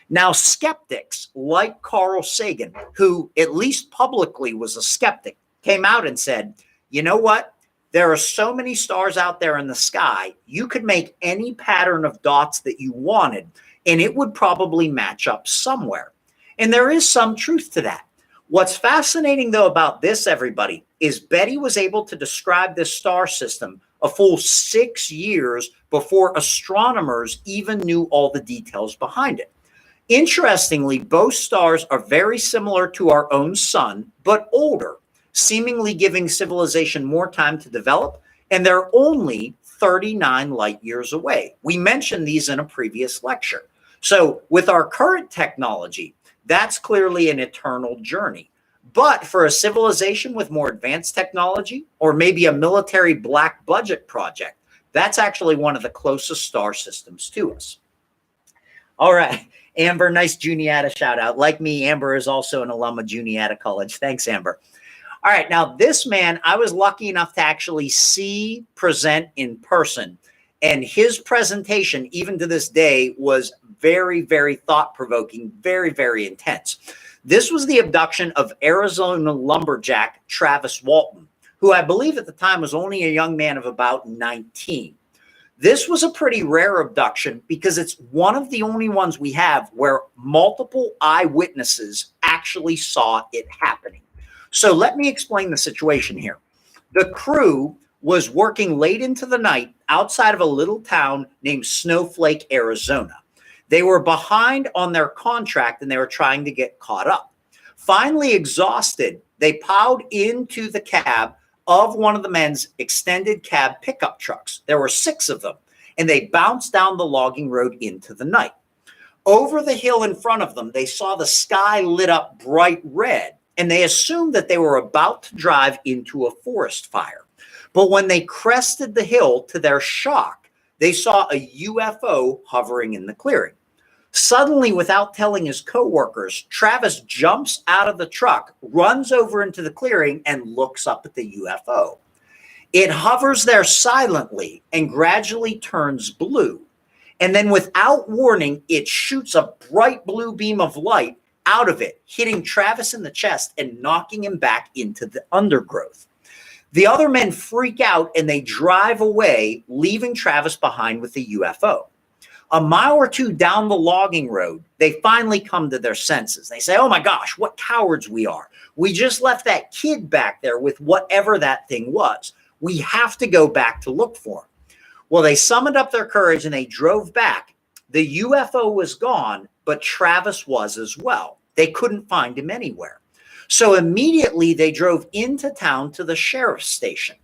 Now, skeptics like Carl Sagan, who at least publicly was a skeptic, came out and said, you know what? There are so many stars out there in the sky, you could make any pattern of dots that you wanted, and it would probably match up somewhere. And there is some truth to that. What's fascinating, though, about this, everybody, is Betty was able to describe this star system a full 6 years before astronomers even knew all the details behind it. Interestingly, both stars are very similar to our own sun, but older, seemingly giving civilization more time to develop, and they're only 39 light years away. We mentioned these in a previous lecture. So with our current technology, that's clearly an eternal journey. But for a civilization with more advanced technology, or maybe a military black budget project, that's actually one of the closest star systems to us. All right. Amber, nice Juniata shout out. Like me, Amber is also an alum of Juniata College. Thanks, Amber. All right. Now, this man, I was lucky enough to actually see present in person. And his presentation, even to this day, was very, very thought-provoking, very, very intense. This was the abduction of Arizona lumberjack Travis Walton, who I believe at the time was only a young man of about 19. This was a pretty rare abduction because it's one of the only ones we have where multiple eyewitnesses actually saw it happening. So let me explain the situation here. The crew was working late into the night outside of a little town named Snowflake, Arizona. They were behind on their contract and they were trying to get caught up. Finally exhausted, they piled into the cab of one of the men's extended cab pickup trucks. There were 6 of them, and they bounced down the logging road into the night. Over the hill in front of them, they saw the sky lit up bright red, and they assumed that they were about to drive into a forest fire. But when they crested the hill, to their shock, they saw a UFO hovering in the clearing. Suddenly, without telling his coworkers, Travis jumps out of the truck, runs over into the clearing, and looks up at the UFO. It hovers there silently and gradually turns blue. And then without warning, it shoots a bright blue beam of light out of it, hitting Travis in the chest and knocking him back into the undergrowth. The other men freak out and they drive away, leaving Travis behind with the UFO. A mile or two down the logging road, they finally come to their senses. They say, oh my gosh, what cowards we are. We just left that kid back there with whatever that thing was. We have to go back to look for him. Well, they summoned up their courage and they drove back. The UFO was gone, but Travis was as well. They couldn't find him anywhere. So immediately they drove into town to the sheriff's station.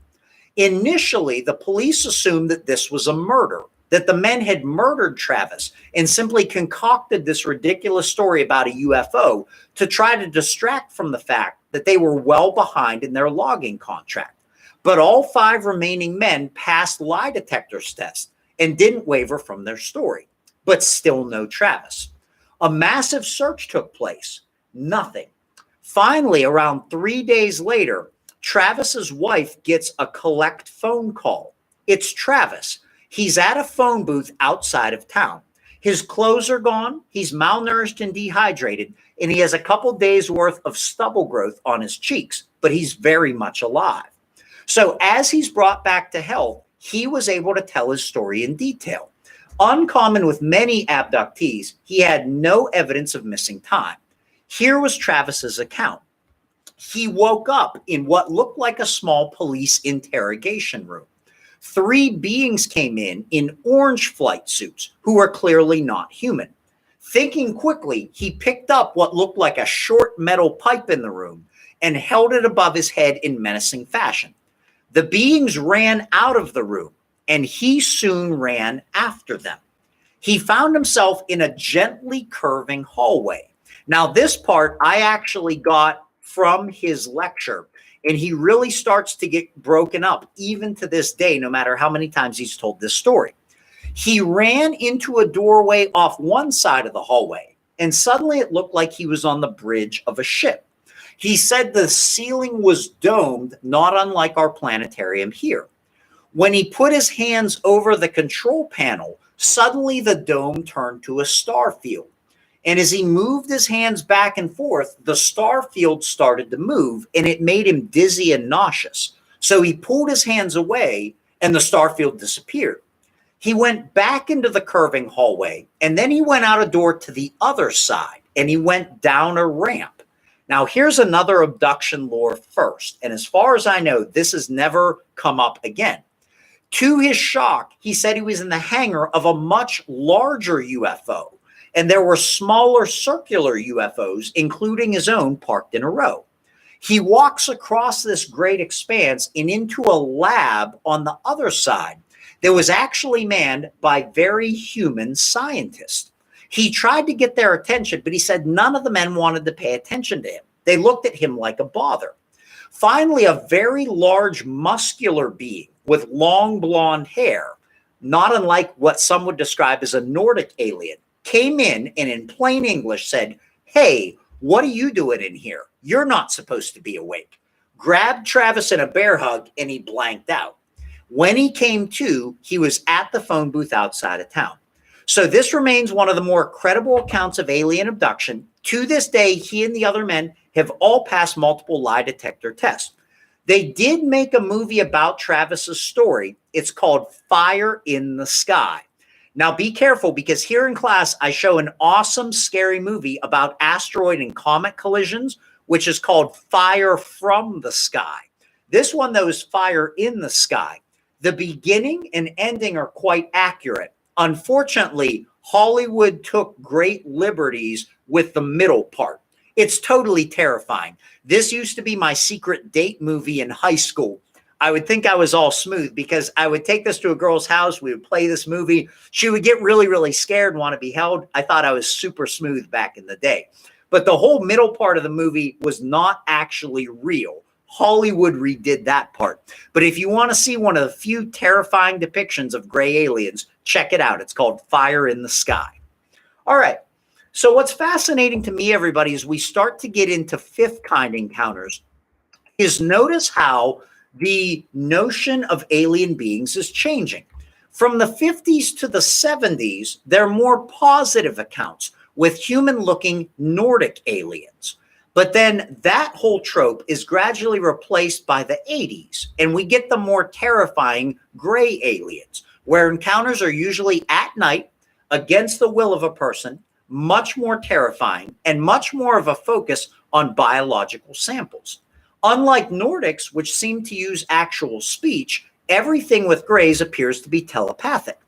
Initially, the police assumed that this was a murder, that the men had murdered Travis and simply concocted this ridiculous story about a UFO to try to distract from the fact that they were well behind in their logging contract. But all 5 remaining men passed lie detectors tests and didn't waver from their story, but still no Travis. A massive search took place. Nothing. Finally, around 3 days later, Travis's wife gets a collect phone call. It's Travis. He's at a phone booth outside of town. His clothes are gone. He's malnourished and dehydrated, and he has a couple days worth of stubble growth on his cheeks, but he's very much alive. So as he's brought back to health, he was able to tell his story in detail. Uncommon with many abductees, he had no evidence of missing time. Here was Travis's account. He woke up in what looked like a small police interrogation room. 3 beings came in orange flight suits who were clearly not human. Thinking quickly, he picked up what looked like a short metal pipe in the room and held it above his head in menacing fashion. The beings ran out of the room, and he soon ran after them. He found himself in a gently curving hallway. Now, this part I actually got from his lecture, and he really starts to get broken up even to this day, no matter how many times he's told this story. He ran into a doorway off one side of the hallway, and suddenly it looked like he was on the bridge of a ship. He said the ceiling was domed, not unlike our planetarium here. When he put his hands over the control panel, suddenly the dome turned to a star field. And as he moved his hands back and forth, the star field started to move, and it made him dizzy and nauseous. So he pulled his hands away, and the star field disappeared. He went back into the curving hallway, and then he went out a door to the other side, and he went down a ramp. Now, here's another abduction lore first, and as far as I know, this has never come up again. To his shock, he said he was in the hangar of a much larger UFO, and there were smaller circular UFOs, including his own, parked in a row. He walks across this great expanse and into a lab on the other side that was actually manned by very human scientists. He tried to get their attention, but he said none of the men wanted to pay attention to him. They looked at him like a bother. Finally, a very large muscular being with long blonde hair, not unlike what some would describe as a Nordic alien, came in and in plain English said, "Hey, what are you doing in here? You're not supposed to be awake." Grabbed Travis in a bear hug, and he blanked out. When he came to, he was at the phone booth outside of town. So this remains one of the more credible accounts of alien abduction. To this day, he and the other men have all passed multiple lie detector tests. They did make a movie about Travis's story. It's called Fire in the Sky. Now be careful, because here in class, I show an awesome, scary movie about asteroid and comet collisions, which is called Fire from the Sky. This one, though, is Fire in the Sky. The beginning and ending are quite accurate. Unfortunately, Hollywood took great liberties with the middle part. It's totally terrifying. This used to be my secret date movie in high school. I would think I was all smooth because I would take this to a girl's house. We would play this movie. She would get really, really scared and want to be held. I thought I was super smooth back in the day. But the whole middle part of the movie was not actually real. Hollywood redid that part. But if you want to see one of the few terrifying depictions of gray aliens, check it out. It's called Fire in the Sky. All right. So what's fascinating to me, everybody, is we start to get into fifth kind encounters, is notice how the notion of alien beings is changing. From the 50s to the 70s, there are more positive accounts with human-looking Nordic aliens. But then that whole trope is gradually replaced by the 80s, and we get the more terrifying gray aliens, where encounters are usually at night, against the will of a person, much more terrifying, and much more of a focus on biological samples. Unlike Nordics, which seem to use actual speech, everything with grays appears to be telepathic.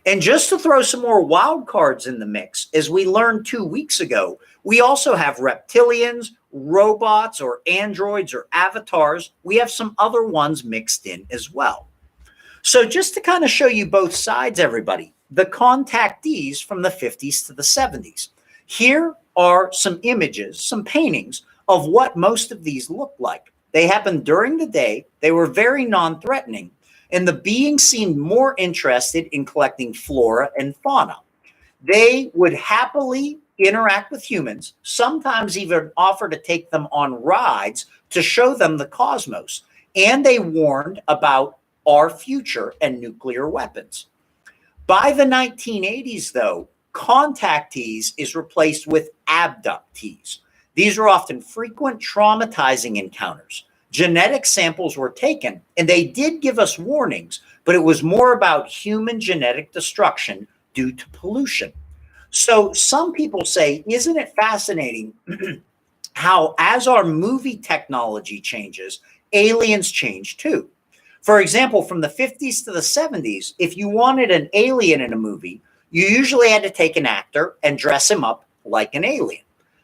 And just to throw some more wild cards in the mix, as we learned 2 weeks ago, we also have reptilians, robots, or androids, or avatars. We have some other ones mixed in as well. So just to kind of show you both sides, everybody, the contactees from the 50s to the 70s. Here are some images, some paintings of what most of these look like. They happened during the day. They were very non-threatening, and the beings seemed more interested in collecting flora and fauna. They would happily interact with humans, sometimes even offer to take them on rides to show them the cosmos, and they warned about our future and nuclear weapons. By the 1980s, though, contactees is replaced with abductees. These are often frequent traumatizing encounters. Genetic samples were taken, and they did give us warnings, but it was more about human genetic destruction due to pollution. So some people say, isn't it fascinating how as our movie technology changes, aliens change too? For example, from the 50s to the 70s, if you wanted an alien in a movie, you usually had to take an actor and dress him up like an alien.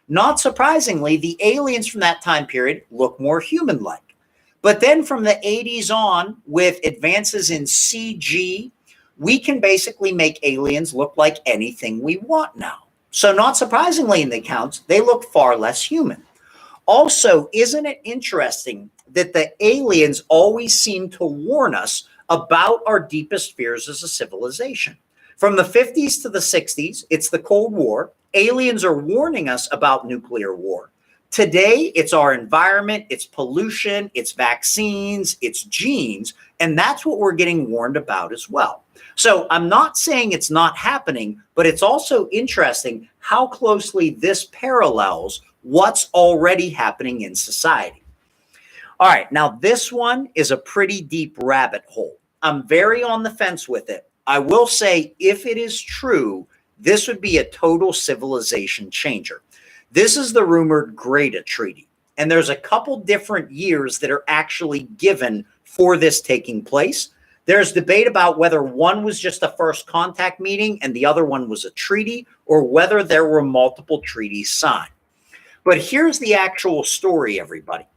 Not surprisingly, the aliens from that time period look more human-like. But then from the 80s on, with advances in CG, we can basically make aliens look like anything we want now. So not surprisingly in the accounts, they look far less human. Also, isn't it interesting that the aliens always seem to warn us about our deepest fears as a civilization? From the 50s to the 60s, it's the Cold War. Aliens are warning us about nuclear war. Today, it's our environment, it's pollution, it's vaccines, it's genes, and that's what we're getting warned about as well. So I'm not saying it's not happening, but it's also interesting how closely this parallels what's already happening in society. All right, now this one is a pretty deep rabbit hole. I'm very on the fence with it. I will say, if it is true, this would be a total civilization changer. This is the rumored Greta Treaty, and there's a couple different years that are actually given for this taking place. There's debate about whether one was just a first contact meeting and the other one was a treaty, or whether there were multiple treaties signed. But here's the actual story, everybody.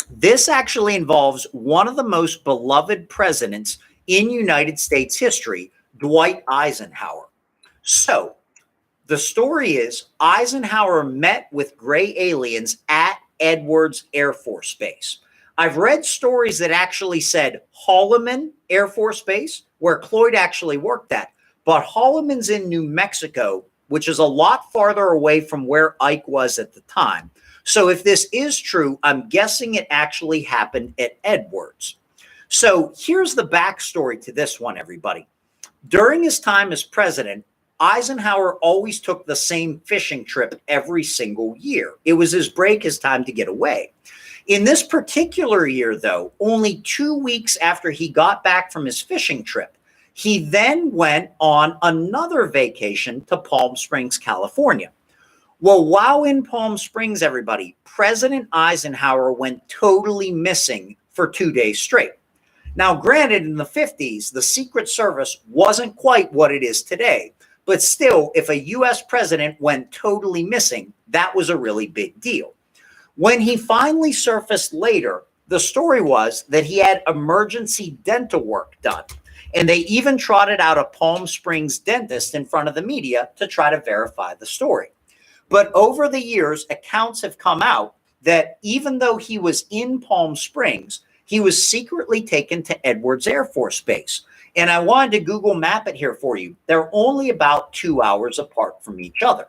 This actually involves one of the most beloved presidents in United States history, Dwight Eisenhower. So the story is Eisenhower met with gray aliens at Edwards Air Force Base. I've read stories that actually said Holloman Air Force Base, where Cloyd actually worked at, but Holloman's in New Mexico, which is a lot farther away from where Ike was at the time. So if this is true, I'm guessing it actually happened at Edwards. So here's the backstory to this one, everybody. During his time as president, Eisenhower always took the same fishing trip every single year. It was his break, his time to get away. In this particular year, though, only 2 weeks after he got back from his fishing trip, he then went on another vacation to Palm Springs, California. Well, while in Palm Springs, everybody, President Eisenhower went totally missing for 2 days straight. Now, granted, in the 50s, the Secret Service wasn't quite what it is today. But still, if a U.S. president went totally missing, that was a really big deal. When he finally surfaced later, the story was that he had emergency dental work done. And they even trotted out a Palm Springs dentist in front of the media to try to verify the story. But over the years, accounts have come out that even though he was in Palm Springs, he was secretly taken to Edwards Air Force Base. And I wanted to Google map it here for you. They're only about 2 hours apart from each other.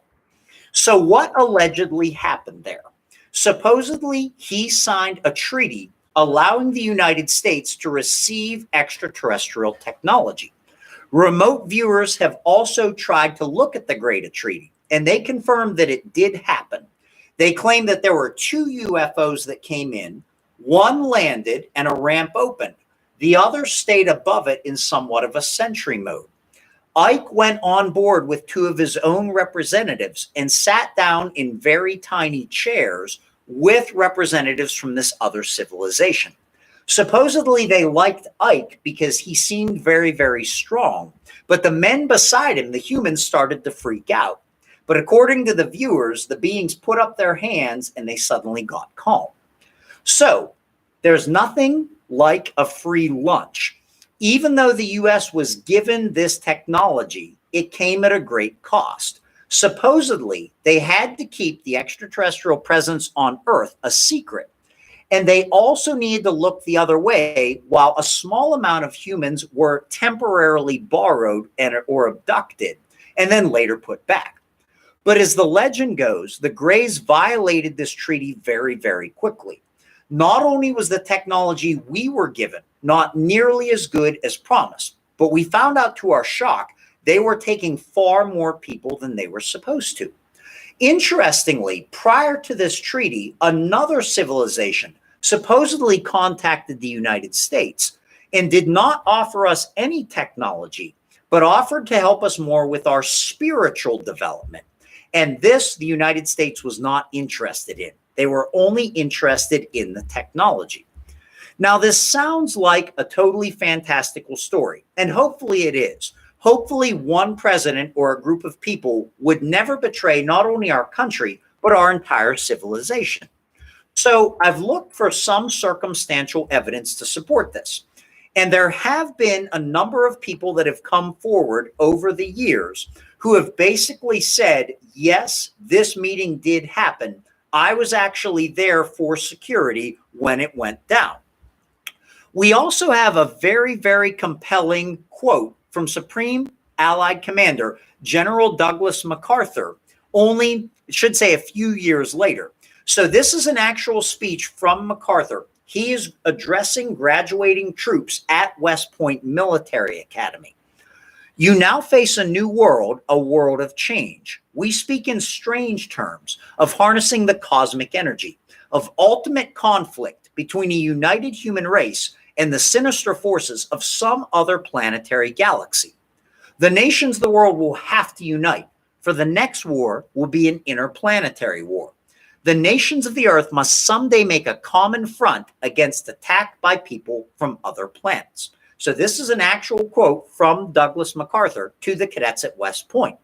So what allegedly happened there? Supposedly, he signed a treaty allowing the United States to receive extraterrestrial technology. Remote viewers have also tried to look at the Greta Treaty, and they confirmed that it did happen. They claim that there were 2 UFOs that came in, one landed, and a ramp opened. The other stayed above it in somewhat of a sentry mode. Ike went on board with 2 of his own representatives and sat down in very tiny chairs with representatives from this other civilization. Supposedly, they liked Ike because he seemed very, very strong, but the men beside him, the humans, started to freak out. But according to the viewers, the beings put up their hands and they suddenly got calm. So there's nothing like a free lunch. Even though the U.S. was given this technology, it came at a great cost. Supposedly, they had to keep the extraterrestrial presence on Earth a secret. And they also needed to look the other way while a small amount of humans were temporarily borrowed or abducted and then later put back. But as the legend goes, the Greys violated this treaty very, very quickly. Not only was the technology we were given not nearly as good as promised, but we found out to our shock they were taking far more people than they were supposed to. Interestingly, prior to this treaty, another civilization supposedly contacted the United States and did not offer us any technology, but offered to help us more with our spiritual development. And this, the United States was not interested in. They were only interested in the technology. Now, this sounds like a totally fantastical story, and hopefully it is. Hopefully one president or a group of people would never betray not only our country, but our entire civilization. So I've looked for some circumstantial evidence to support this. And there have been a number of people that have come forward over the years who have basically said, yes, this meeting did happen. I was actually there for security when it went down. We also have a very, very compelling quote from Supreme Allied Commander General Douglas MacArthur, only, it should say, a few years later. So this is an actual speech from MacArthur. He is addressing graduating troops at West Point Military Academy. You now face a new world, a world of change. We speak in strange terms of harnessing the cosmic energy, of ultimate conflict between a united human race and the sinister forces of some other planetary galaxy. The nations of the world will have to unite, for the next war will be an interplanetary war. The nations of the earth must someday make a common front against attack by people from other planets. So this is an actual quote from Douglas MacArthur to the cadets at West Point.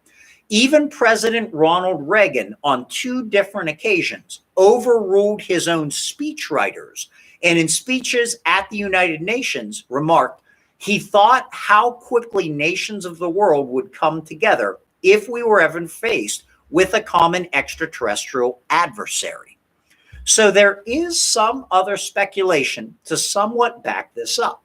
Even President Ronald Reagan, on 2 different occasions, overruled his own speechwriters, and in speeches at the United Nations remarked, he thought how quickly nations of the world would come together if we were ever faced with a common extraterrestrial adversary. So there is some other speculation to somewhat back this up.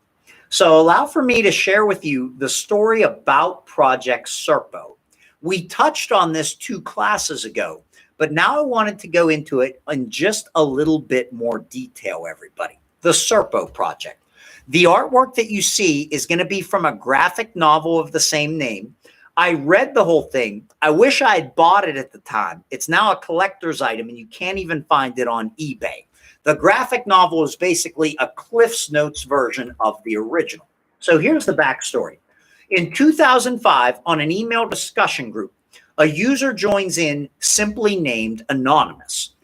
So allow for me to share with you the story about Project Serpo. We touched on this 2 classes ago, but now I wanted to go into it in just a little bit more detail, everybody. The Serpo Project. The artwork that you see is going to be from a graphic novel of the same name. I read the whole thing. I wish I had bought it at the time. It's now a collector's item, and you can't even find it on eBay. The graphic novel is basically a Cliff's Notes version of the original. So here's the backstory. In 2005, on an email discussion group, a user joins in simply named Anonymous.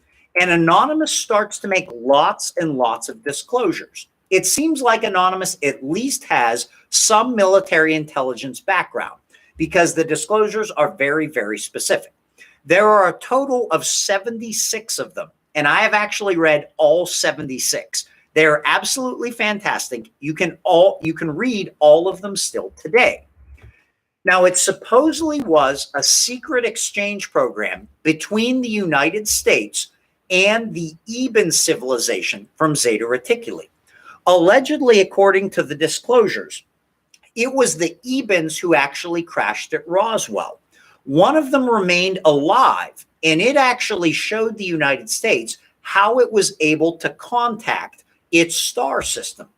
And Anonymous starts to make lots and lots of disclosures. It seems like Anonymous at least has some military intelligence background, because the disclosures are very, very specific. There are a total of 76 of them, and I have actually read all 76. They are absolutely fantastic. You can read all of them still today. Now, it supposedly was a secret exchange program between the United States and the Eben civilization from Zeta Reticuli. Allegedly, according to the disclosures, it was the Ebens who actually crashed at Roswell. One of them remained alive, and it actually showed the United States how it was able to contact its star system.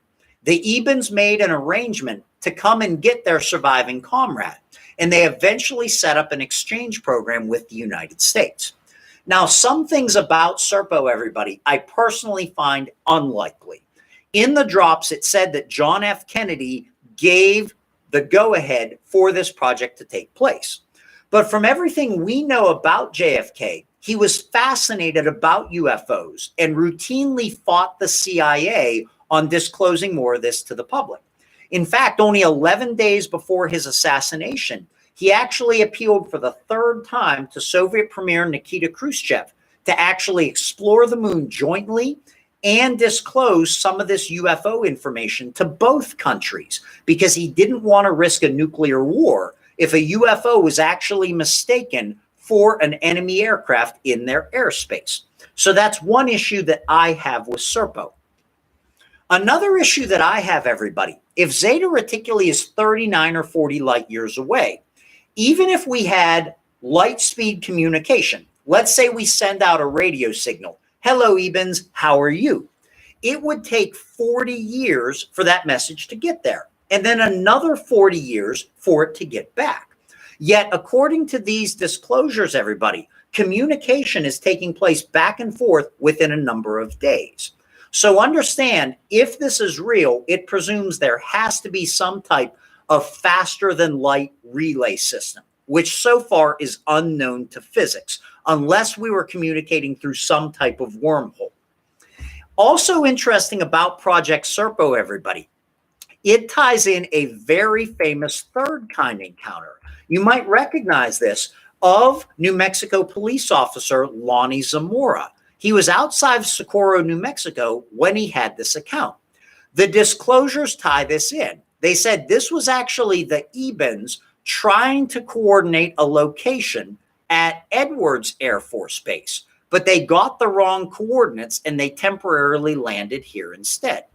The Ebens made an arrangement to come and get their surviving comrade, and they eventually set up an exchange program with the United States. Now, some things about Serpo, everybody, I personally find unlikely. In the drops, it said that John F. Kennedy gave the go-ahead for this project to take place. But from everything we know about JFK, he was fascinated about UFOs and routinely fought the CIA on disclosing more of this to the public. In fact, only 11 days before his assassination, he actually appealed for the 3rd time to Soviet Premier Nikita Khrushchev to actually explore the moon jointly and disclose some of this UFO information to both countries, because he didn't want to risk a nuclear war if a UFO was actually mistaken for an enemy aircraft in their airspace. So that's one issue that I have with Serpo. Another issue that I have, everybody, if Zeta Reticuli is 39 or 40 light years away, even if we had light speed communication, let's say we send out a radio signal, "Hello, Ebens, how are you?" It would take 40 years for that message to get there, and then another 40 years for it to get back. Yet, according to these disclosures, everybody, communication is taking place back and forth within a number of days. So understand, if this is real, it presumes there has to be some type of faster than light relay system, which so far is unknown to physics, unless we were communicating through some type of wormhole. Also interesting about Project Serpo, everybody, it ties in a very famous 3rd kind encounter. You might recognize this, of New Mexico police officer Lonnie Zamora. He was outside of Socorro, New Mexico when he had this account. The disclosures tie this in. They said this was actually the Ebens trying to coordinate a location at Edwards Air Force Base, but they got the wrong coordinates and they temporarily landed here instead.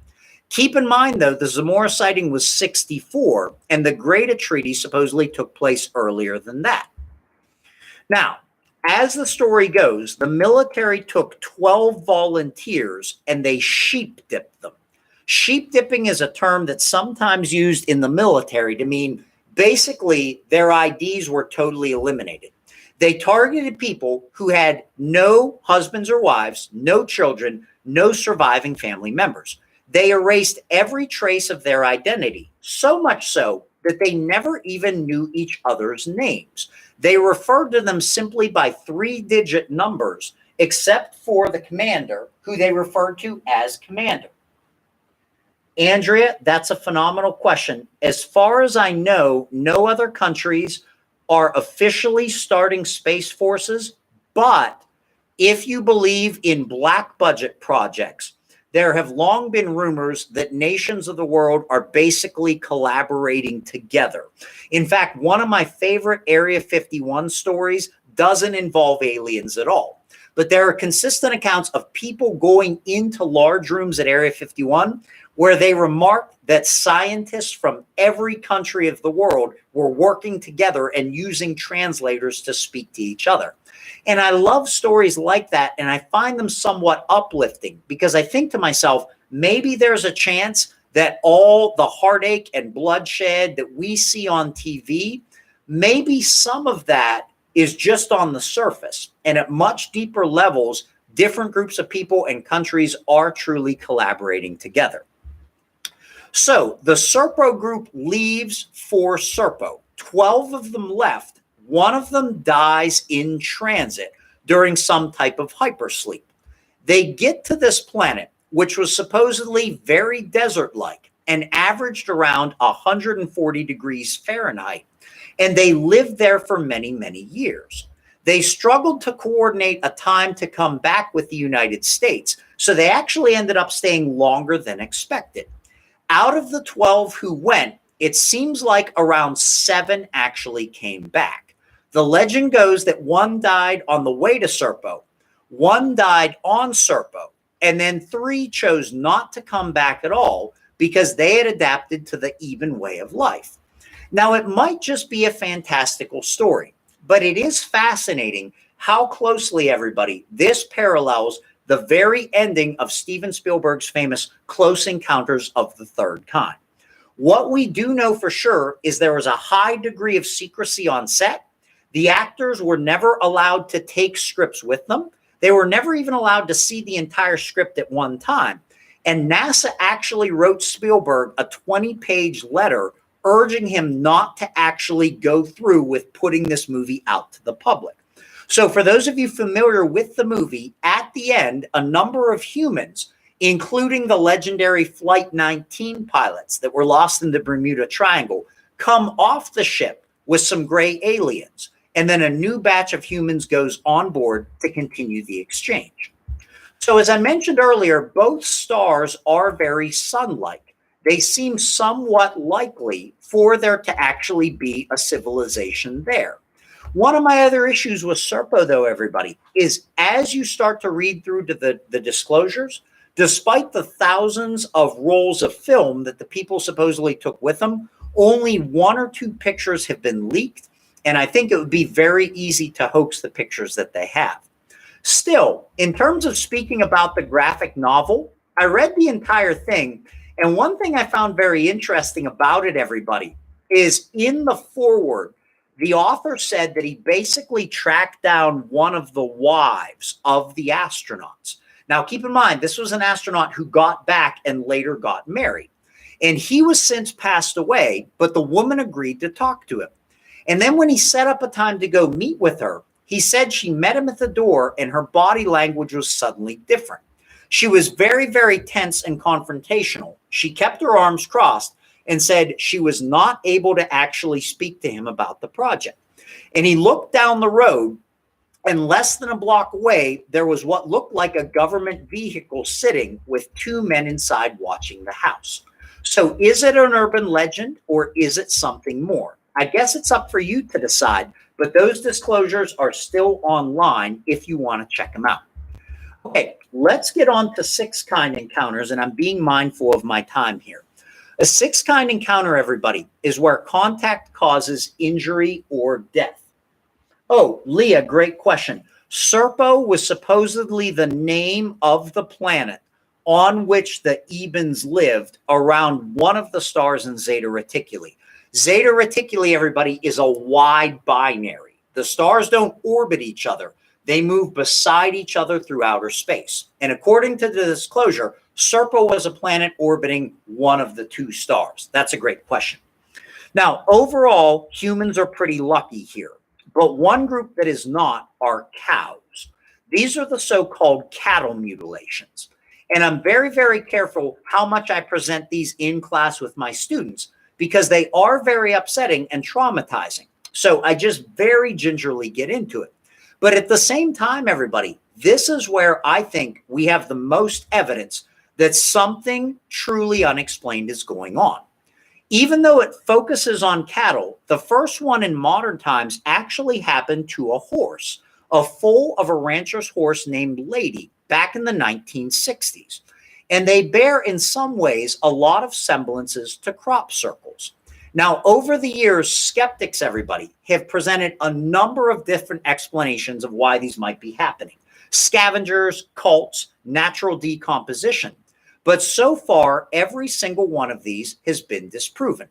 Keep in mind, though, the Zamora sighting was 64, and the Greta Treaty supposedly took place earlier than that. Now, as the story goes, the military took 12 volunteers and they sheep dipped them. Sheep dipping is a term that's sometimes used in the military to mean basically their IDs were totally eliminated. They targeted people who had no husbands or wives, no children, no surviving family members. They erased every trace of their identity, so much so that they never even knew each other's names. They referred to them simply by 3-digit numbers, except for the commander, who they referred to as commander. Andrea, that's a phenomenal question. As far as I know, no other countries are officially starting space forces, but if you believe in black budget projects, there have long been rumors that nations of the world are basically collaborating together. In fact, one of my favorite Area 51 stories doesn't involve aliens at all. But there are consistent accounts of people going into large rooms at Area 51 where they remarked that scientists from every country of the world were working together and using translators to speak to each other. And I love stories like that, and I find them somewhat uplifting because I think to myself, maybe there's a chance that all the heartache and bloodshed that we see on TV, maybe some of that is just on the surface. And at much deeper levels, different groups of people and countries are truly collaborating together. So the Serpo group leaves for Serpo. 12 of them left. One of them dies in transit during some type of hypersleep. They get to this planet, which was supposedly very desert-like and averaged around 140 degrees Fahrenheit. And they lived there for many, many years. They struggled to coordinate a time to come back with the United States, so they actually ended up staying longer than expected. Out of the 12 who went, it seems like around 7 actually came back. The legend goes that 1 died on the way to Serpo, 1 died on Serpo, and then 3 chose not to come back at all because they had adapted to the Eben way of life. Now, it might just be a fantastical story, but it is fascinating how closely, everybody, this parallels the very ending of Steven Spielberg's famous Close Encounters of the Third Kind. What we do know for sure is there was a high degree of secrecy on set. The actors were never allowed to take scripts with them. They were never even allowed to see the entire script at one time. And NASA actually wrote Spielberg a 20-page letter urging him not to actually go through with putting this movie out to the public. So for those of you familiar with the movie, at the end, a number of humans, including the legendary Flight 19 pilots that were lost in the Bermuda Triangle, come off the ship with some gray aliens. And then a new batch of humans goes on board to continue the exchange. So as I mentioned earlier, both stars are very sun-like. They seem somewhat likely for there to actually be a civilization there. One of my other issues with Serpo, though, everybody, is as you start to read through to the disclosures, despite the thousands of rolls of film that the people supposedly took with them, only 1 or 2 pictures have been leaked. And I think it would be very easy to hoax the pictures that they have. Still, in terms of speaking about the graphic novel, I read the entire thing. And one thing I found very interesting about it, everybody, is in the foreword, the author said that he basically tracked down one of the wives of the astronauts. Now, keep in mind, this was an astronaut who got back and later got married. And he was since passed away, but the woman agreed to talk to him. And then when he set up a time to go meet with her, he said she met him at the door and her body language was suddenly different. She was very, very tense and confrontational. She kept her arms crossed and said she was not able to actually speak to him about the project. And he looked down the road And less than a block away, there was what looked like a government vehicle sitting with two men inside watching the house. So is it an urban legend or is it something more? I guess it's up for you to decide, but those disclosures are still online if you want to check them out. Okay, let's get on to sixth kind encounters, and I'm being mindful of my time here. A sixth kind encounter, everybody, is where contact causes injury or death. Oh, Leah, great question. Serpo was supposedly the name of the planet on which the Ebens lived around one of the stars in Zeta Reticuli. Zeta Reticuli, everybody, is a wide binary. The stars don't orbit each other. They move beside each other through outer space. And according to the disclosure, Serpo was a planet orbiting one of the two stars. That's a great question. Now, overall, humans are pretty lucky here. But one group that is not are cows. These are the so-called cattle mutilations. And I'm very, very careful how much I present these in class with my students because they are very upsetting and traumatizing. So I just very gingerly get into it. But at the same time, everybody, this is where I think we have the most evidence that something truly unexplained is going on. Even though it focuses on cattle, the first one in modern times actually happened to a horse, a foal of a rancher's horse named Lady back in the 1960s. And they bear in some ways a lot of semblances to crop circles. Now, over the years, skeptics, everybody, have presented a number of different explanations of why these might be happening. Scavengers, cults, natural decomposition. But so far, every single one of these has been disproven.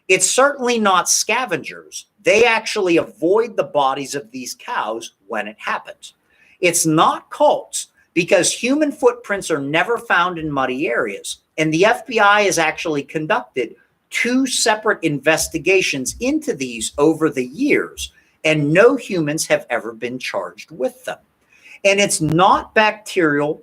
It's certainly not scavengers. They actually avoid the bodies of these cows when it happens. It's not cults because human footprints are never found in muddy areas. And the FBI has actually conducted 2 separate investigations into these over the years, and no humans have ever been charged with them. And it's not bacterial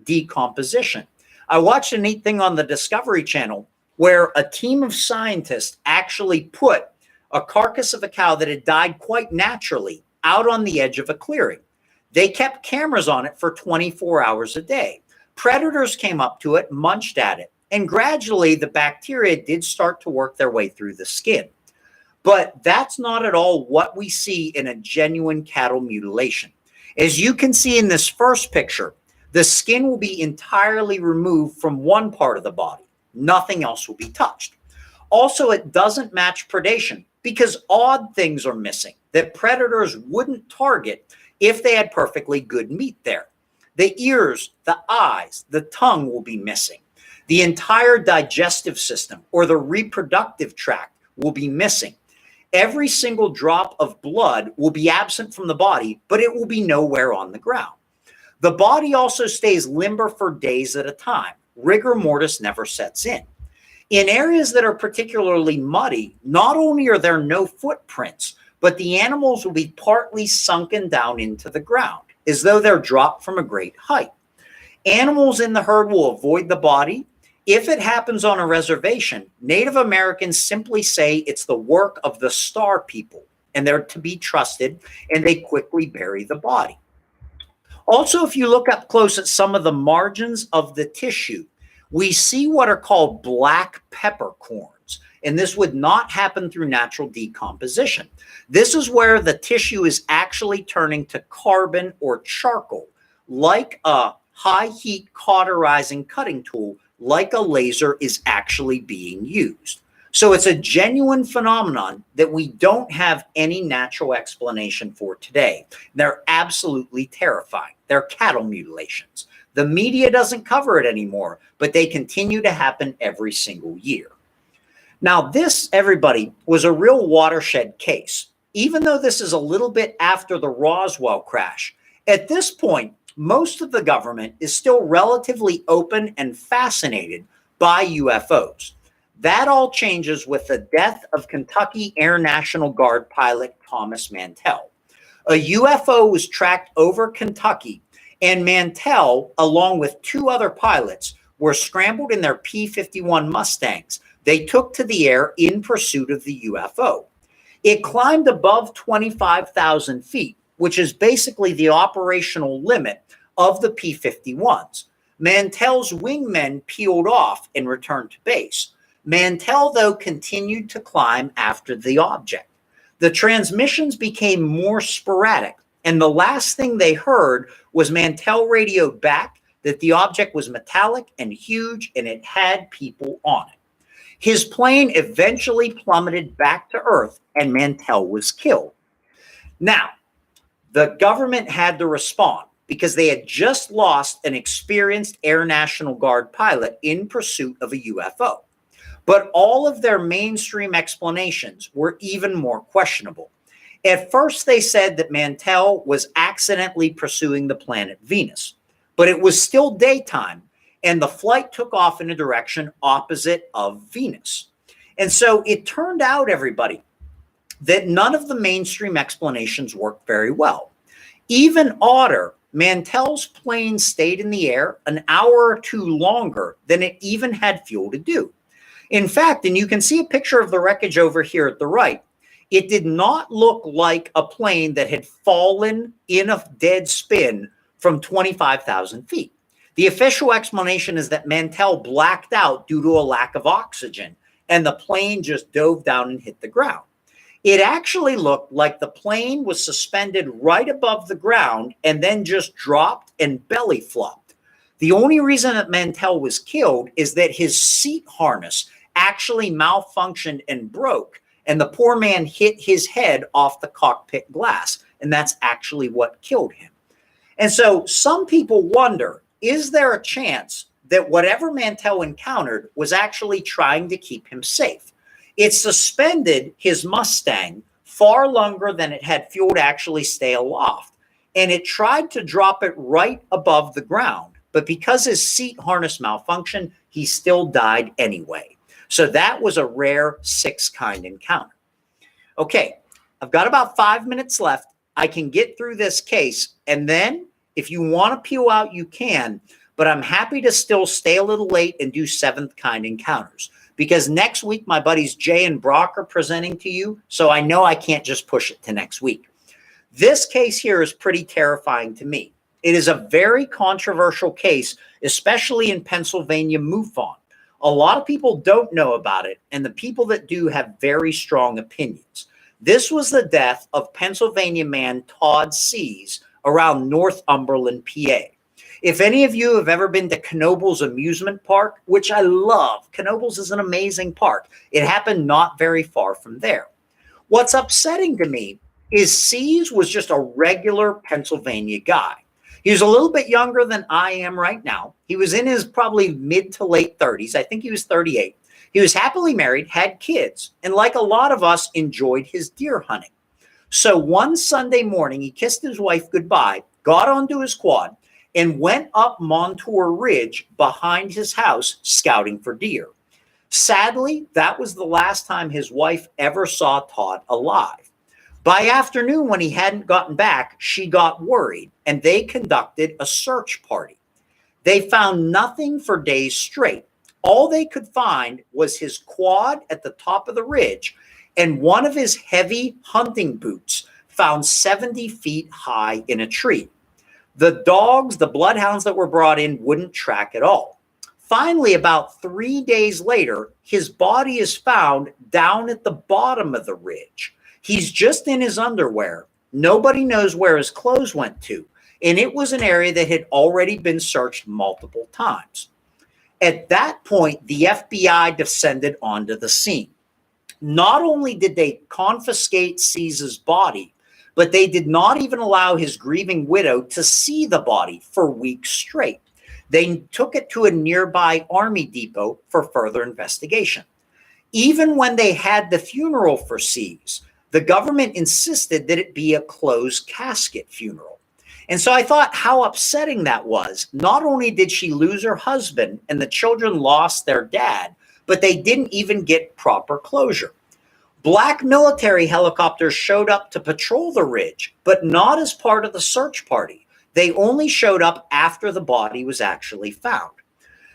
decomposition. I watched a neat thing on the Discovery Channel where a team of scientists actually put a carcass of a cow that had died quite naturally out on the edge of a clearing. They kept cameras on it for 24 hours a day. Predators came up to it, munched at it, and gradually the bacteria did start to work their way through the skin. But that's not at all what we see in a genuine cattle mutilation. As you can see in this first picture, the skin will be entirely removed from one part of the body. Nothing else will be touched. Also, it doesn't match predation because odd things are missing that predators wouldn't target if they had perfectly good meat there. The ears, the eyes, the tongue will be missing. The entire digestive system or the reproductive tract will be missing. Every single drop of blood will be absent from the body, but it will be nowhere on the ground. The body also stays limber for days at a time. Rigor mortis never sets in. In areas that are particularly muddy, not only are there no footprints, but the animals will be partly sunken down into the ground, as though they're dropped from a great height. Animals in the herd will avoid the body. If it happens on a reservation, Native Americans simply say it's the work of the star people, and they're to be trusted, and they quickly bury the body. Also, if you look up close at some of the margins of the tissue, we see what are called black peppercorns, and this would not happen through natural decomposition. This is where the tissue is actually turning to carbon or charcoal, like a high heat cauterizing cutting tool, like a laser is actually being used. So it's a genuine phenomenon that we don't have any natural explanation for today. They're absolutely terrifying. They're cattle mutilations. The media doesn't cover it anymore, but they continue to happen every single year. Now, this, everybody, was a real watershed case. Even though this is a little bit after the Roswell crash, at this point, most of the government is still relatively open and fascinated by UFOs. That all changes with the death of Kentucky Air National Guard pilot Thomas Mantell. A UFO was tracked over Kentucky, and Mantell, along with 2 other pilots, were scrambled in their P-51 Mustangs. They took to the air in pursuit of the UFO. It climbed above 25,000 feet, which is basically the operational limit of the P-51s. Mantell's wingmen peeled off and returned to base. Mantell, though, continued to climb after the object. The transmissions became more sporadic, and the last thing they heard was Mantell radioed back that the object was metallic and huge and it had people on it. His plane eventually plummeted back to Earth and Mantell was killed. Now, the government had to respond because they had just lost an experienced Air National Guard pilot in pursuit of a UFO. But all of their mainstream explanations were even more questionable. At first, they said that Mantell was accidentally pursuing the planet Venus, but it was still daytime, and the flight took off in a direction opposite of Venus. And so it turned out, everybody, that none of the mainstream explanations worked very well. Even odder, Mantell's plane stayed in the air an hour or two longer than it even had fuel to do. In fact, and you can see a picture of the wreckage over here at the right, it did not look like a plane that had fallen in a dead spin from 25,000 feet. The official explanation is that Mantell blacked out due to a lack of oxygen, and the plane just dove down and hit the ground. It actually looked like the plane was suspended right above the ground and then just dropped and belly flopped. The only reason that Mantell was killed is that his seat harness actually malfunctioned and broke, and the poor man hit his head off the cockpit glass, and that's actually what killed him. And so some people wonder, is there a chance that whatever Mantell encountered was actually trying to keep him safe? It suspended his Mustang far longer than it had fuel to actually stay aloft, and it tried to drop it right above the ground. But because his seat harness malfunctioned, he still died anyway. So that was a rare six-kind encounter. Okay, I've got about 5 minutes left. I can get through this case, and then if you want to peel out, you can, but I'm happy to still stay a little late and do seventh kind encounters, because next week my buddies Jay and Brock are presenting to you, so I know I can't just push it to next week. This case here is pretty terrifying to me. It is a very controversial case, especially in Pennsylvania MUFON. A lot of people don't know about it, and the people that do have very strong opinions. This was the death of Pennsylvania man Todd Sees around Northumberland, PA. If any of you have ever been to Knoebels Amusement Park, which I love, Knoebels is an amazing park. It happened not very far from there. What's upsetting to me is Sees was just a regular Pennsylvania guy. He was a little bit younger than I am right now. He was in his probably mid to late 30s. I think he was 38. He was happily married, had kids, and like a lot of us, enjoyed his deer hunting. So one Sunday morning, he kissed his wife goodbye, got onto his quad, and went up Montour Ridge behind his house scouting for deer. Sadly, that was the last time his wife ever saw Todd alive. By afternoon, when he hadn't gotten back, she got worried, and they conducted a search party. They found nothing for days straight. All they could find was his quad at the top of the ridge and one of his heavy hunting boots found 70 feet high in a tree. The dogs, the bloodhounds that were brought in, wouldn't track at all. Finally, about 3 days later, his body is found down at the bottom of the ridge. He's just in his underwear. Nobody knows where his clothes went to, and it was an area that had already been searched multiple times. At that point, the FBI descended onto the scene. Not only did they confiscate Sees's body, but they did not even allow his grieving widow to see the body for weeks straight. They took it to a nearby army depot for further investigation. Even when they had the funeral for Sees, the government insisted that it be a closed casket funeral. And so I thought how upsetting that was. Not only did she lose her husband and the children lost their dad, but they didn't even get proper closure. Black military helicopters showed up to patrol the ridge, but not as part of the search party. They only showed up after the body was actually found.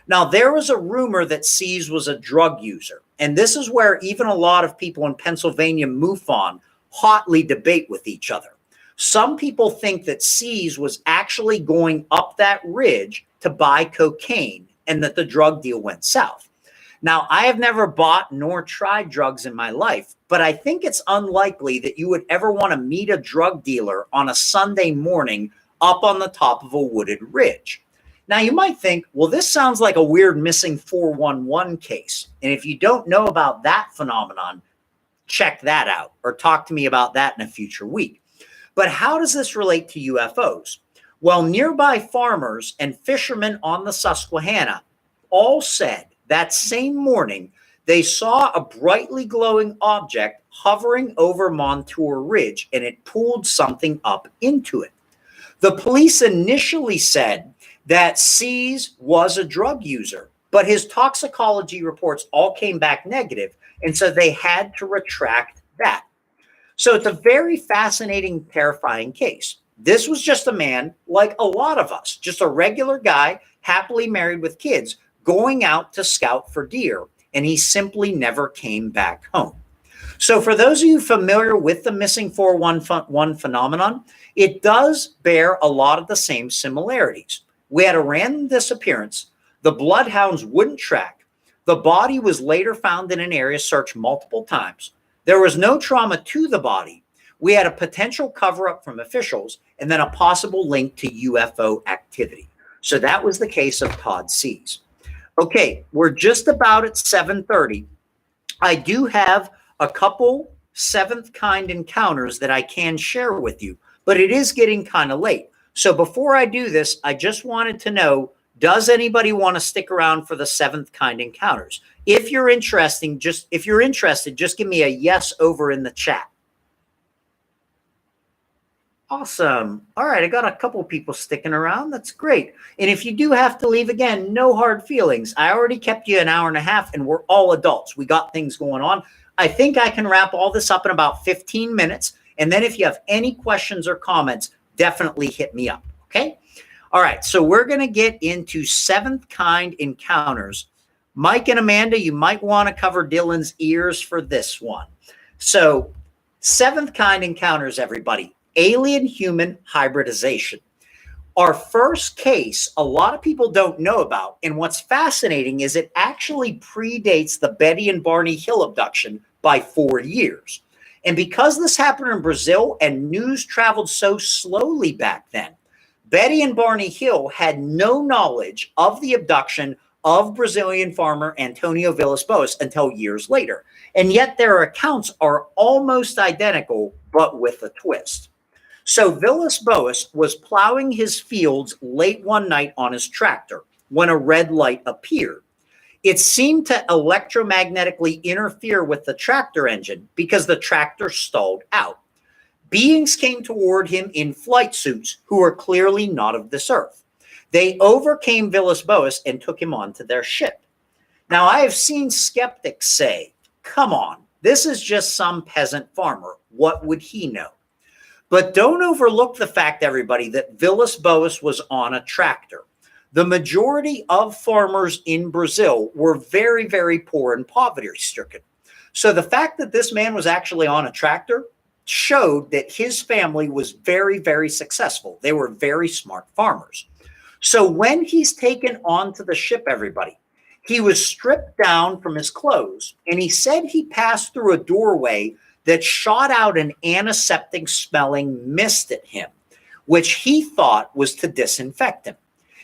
Now, there was a rumor that Sees was a drug user, and this is where even a lot of people in Pennsylvania MUFON hotly debate with each other. Some people think that Seas was actually going up that ridge to buy cocaine and that the drug deal went south. Now, I have never bought nor tried drugs in my life, but I think it's unlikely that you would ever want to meet a drug dealer on a Sunday morning up on the top of a wooded ridge. Now, you might think, well, this sounds like a weird missing 411 case. And if you don't know about that phenomenon, check that out or talk to me about that in a future week. But how does this relate to UFOs? Well, nearby farmers and fishermen on the Susquehanna all said that same morning they saw a brightly glowing object hovering over Montour Ridge, and it pulled something up into it. The police initially said that Seas was a drug user, but his toxicology reports all came back negative, and so they had to retract that. So it's a very fascinating, terrifying case. This was just a man like a lot of us, just a regular guy, happily married with kids, going out to scout for deer, and he simply never came back home. So for those of you familiar with the missing 411 phenomenon, it does bear a lot of the same similarities. We had a random disappearance. The bloodhounds wouldn't track. The body was later found in an area searched multiple times. There was no trauma to the body. We had a potential cover-up from officials and then a possible link to UFO activity. So that was the case of Todd Seas. Okay, we're just about at 7:30. I do have a couple seventh kind encounters that I can share with you, but it is getting kind of late. So before I do this, I just wanted to know, does anybody want to stick around for the seventh kind encounters? If you're interested, just give me a yes over in the chat. Awesome. All right, I got a couple people sticking around. That's great. And if you do have to leave again, no hard feelings. I already kept you an hour and a half, and we're all adults. We got things going on. I think I can wrap all this up in about 15 minutes. And then if you have any questions or comments, definitely hit me up, okay? All right, so we're going to get into seventh kind encounters. Mike and Amanda, you might want to cover Dylan's ears for this one. So seventh kind encounters, everybody. Alien-human hybridization. Our first case, a lot of people don't know about, and what's fascinating is it actually predates the Betty and Barney Hill abduction by 4 years. And because this happened in Brazil and news traveled so slowly back then, Betty and Barney Hill had no knowledge of the abduction of Brazilian farmer Antonio Villas-Boas until years later. And yet their accounts are almost identical, but with a twist. So Villas-Boas was plowing his fields late one night on his tractor when a red light appeared. It seemed to electromagnetically interfere with the tractor engine because the tractor stalled out. Beings came toward him in flight suits who were clearly not of this earth. They overcame Villas-Boas and took him onto their ship. Now, I have seen skeptics say, come on, this is just some peasant farmer. What would he know? But don't overlook the fact, everybody, that Villas-Boas was on a tractor. The majority of farmers in Brazil were very, very poor and poverty-stricken. So the fact that this man was actually on a tractor showed that his family was very, very successful. They were very smart farmers. So when he's taken onto the ship, everybody, he was stripped down from his clothes, and he said he passed through a doorway that shot out an antiseptic smelling mist at him, which he thought was to disinfect him.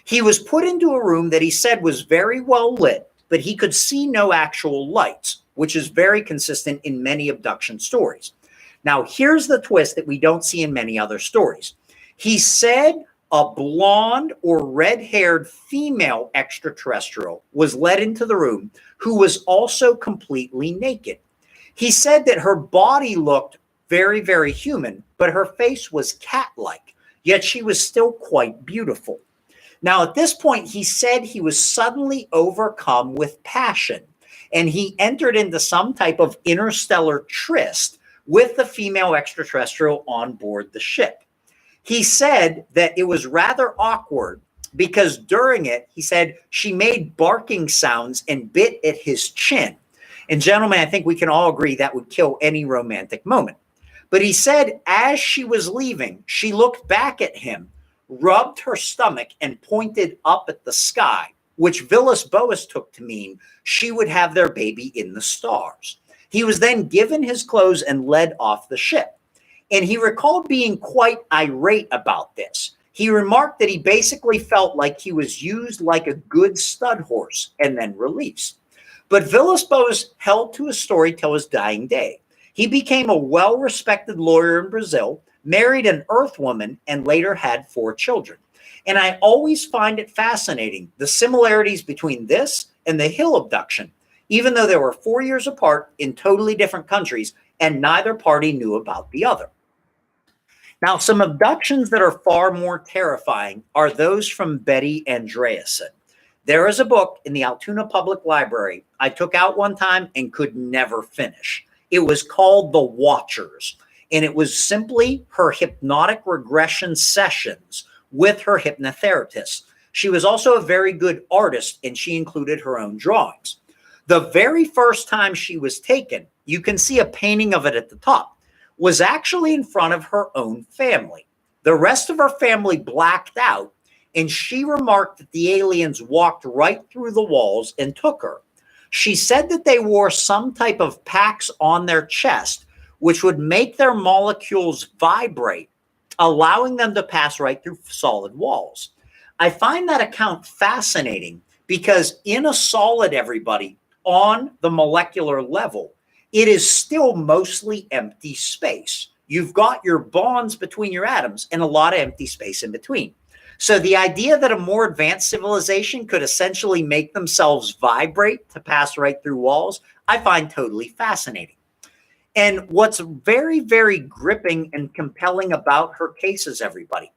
He was put into a room that he said was very well lit, but he could see no actual lights, which is very consistent in many abduction stories. Now, here's the twist that we don't see in many other stories. He said a blonde or red-haired female extraterrestrial was led into the room who was also completely naked. He said that her body looked very, very human, but her face was cat-like, yet she was still quite beautiful. Now, at this point, he said he was suddenly overcome with passion, and he entered into some type of interstellar tryst with the female extraterrestrial on board the ship. He said that it was rather awkward because during it, he said she made barking sounds and bit at his chin. And gentlemen, I think we can all agree that would kill any romantic moment. But he said as she was leaving, she looked back at him, rubbed her stomach, and pointed up at the sky, which Villas Boas took to mean she would have their baby in the stars. He was then given his clothes and led off the ship. And he recalled being quite irate about this. He remarked that he basically felt like he was used like a good stud horse and then released. But Villas Boas held to his story till his dying day. He became a well-respected lawyer in Brazil, married an Earth woman, and later had 4 children. And I always find it fascinating, the similarities between this and the Hill abduction, even though they were 4 years apart in totally different countries, and neither party knew about the other. Now, some abductions that are far more terrifying are those from Betty Andreason. There is a book in the Altoona Public Library I took out one time and could never finish. It was called The Watchers, and it was simply her hypnotic regression sessions with her hypnotherapist. She was also a very good artist, and she included her own drawings. The very first time she was taken, you can see a painting of it at the top, was actually in front of her own family. The rest of her family blacked out, and she remarked that the aliens walked right through the walls and took her. She said that they wore some type of packs on their chest, which would make their molecules vibrate, allowing them to pass right through solid walls. I find that account fascinating because in a solid, everybody, on the molecular level, it is still mostly empty space. You've got your bonds between your atoms and a lot of empty space in between. So the idea that a more advanced civilization could essentially make themselves vibrate to pass right through walls, I find totally fascinating. And what's very, very gripping and compelling about her cases, everybody,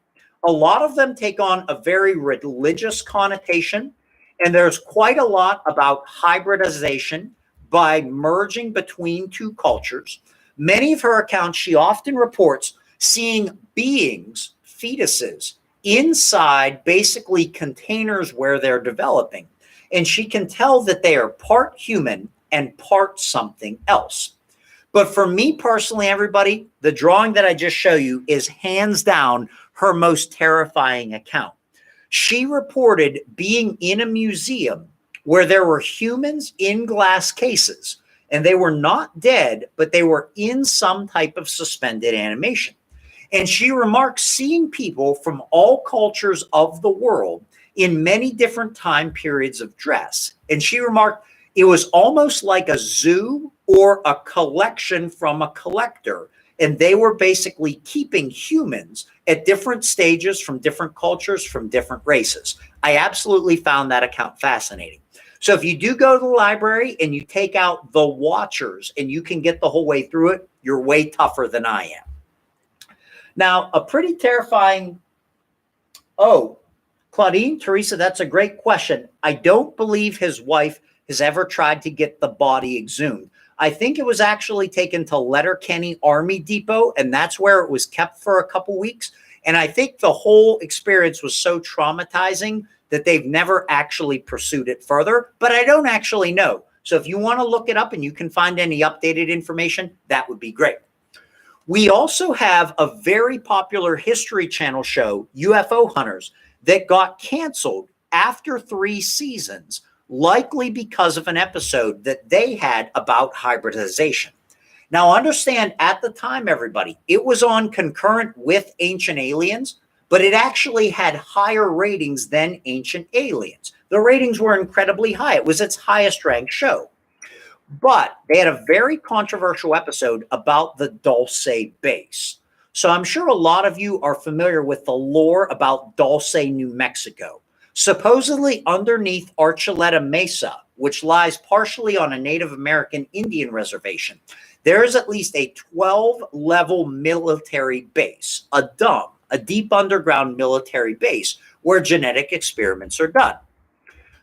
a lot of them take on a very religious connotation, and there's quite a lot about hybridization by merging between 2 cultures. Many of her accounts, she often reports seeing beings, fetuses, inside basically containers where they're developing. And she can tell that they are part human and part something else. But for me personally, everybody, the drawing that I just show you is hands down her most terrifying account. She reported being in a museum where there were humans in glass cases, and they were not dead, but they were in some type of suspended animation. And she remarked seeing people from all cultures of the world in many different time periods of dress. And she remarked it was almost like a zoo or a collection from a collector. And they were basically keeping humans at different stages from different cultures, from different races. I absolutely found that account fascinating. So if you do go to the library and you take out The Watchers and you can get the whole way through it, you're way tougher than I am. Now, a pretty terrifying, Claudine, Teresa, that's a great question. I don't believe his wife has ever tried to get the body exhumed. I think it was actually taken to Letterkenny Army Depot, and that's where it was kept for a couple weeks. And I think the whole experience was so traumatizing that they've never actually pursued it further, but I don't actually know. So if you want to look it up and you can find any updated information, that would be great. We also have a very popular History Channel show, UFO Hunters, that got canceled after 3 seasons, likely because of an episode that they had about hybridization. Now, understand at the time, everybody, it was on concurrent with Ancient Aliens, but it actually had higher ratings than Ancient Aliens. The ratings were incredibly high. It was its highest ranked show. But they had a very controversial episode about the Dulce base. So I'm sure a lot of you are familiar with the lore about Dulce, New Mexico. Supposedly underneath Archuleta Mesa, which lies partially on a Native American Indian reservation, there is at least a 12-level military base, a deep underground military base where genetic experiments are done.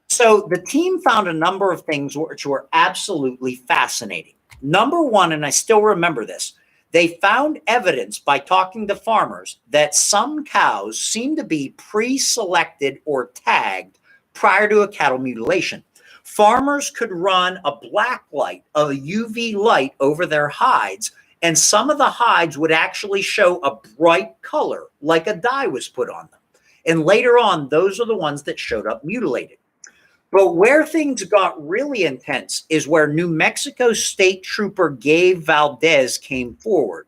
So the team found a number of things which were absolutely fascinating. Number one, and I still remember this, they found evidence by talking to farmers that some cows seem to be pre-selected or tagged prior to a cattle mutilation. Farmers could run a black light, a UV light over their hides, And some of the hides would actually show a bright color, like a dye was put on them. And later on, those are the ones that showed up mutilated. But where things got really intense is where New Mexico State Trooper Gabe Valdez came forward.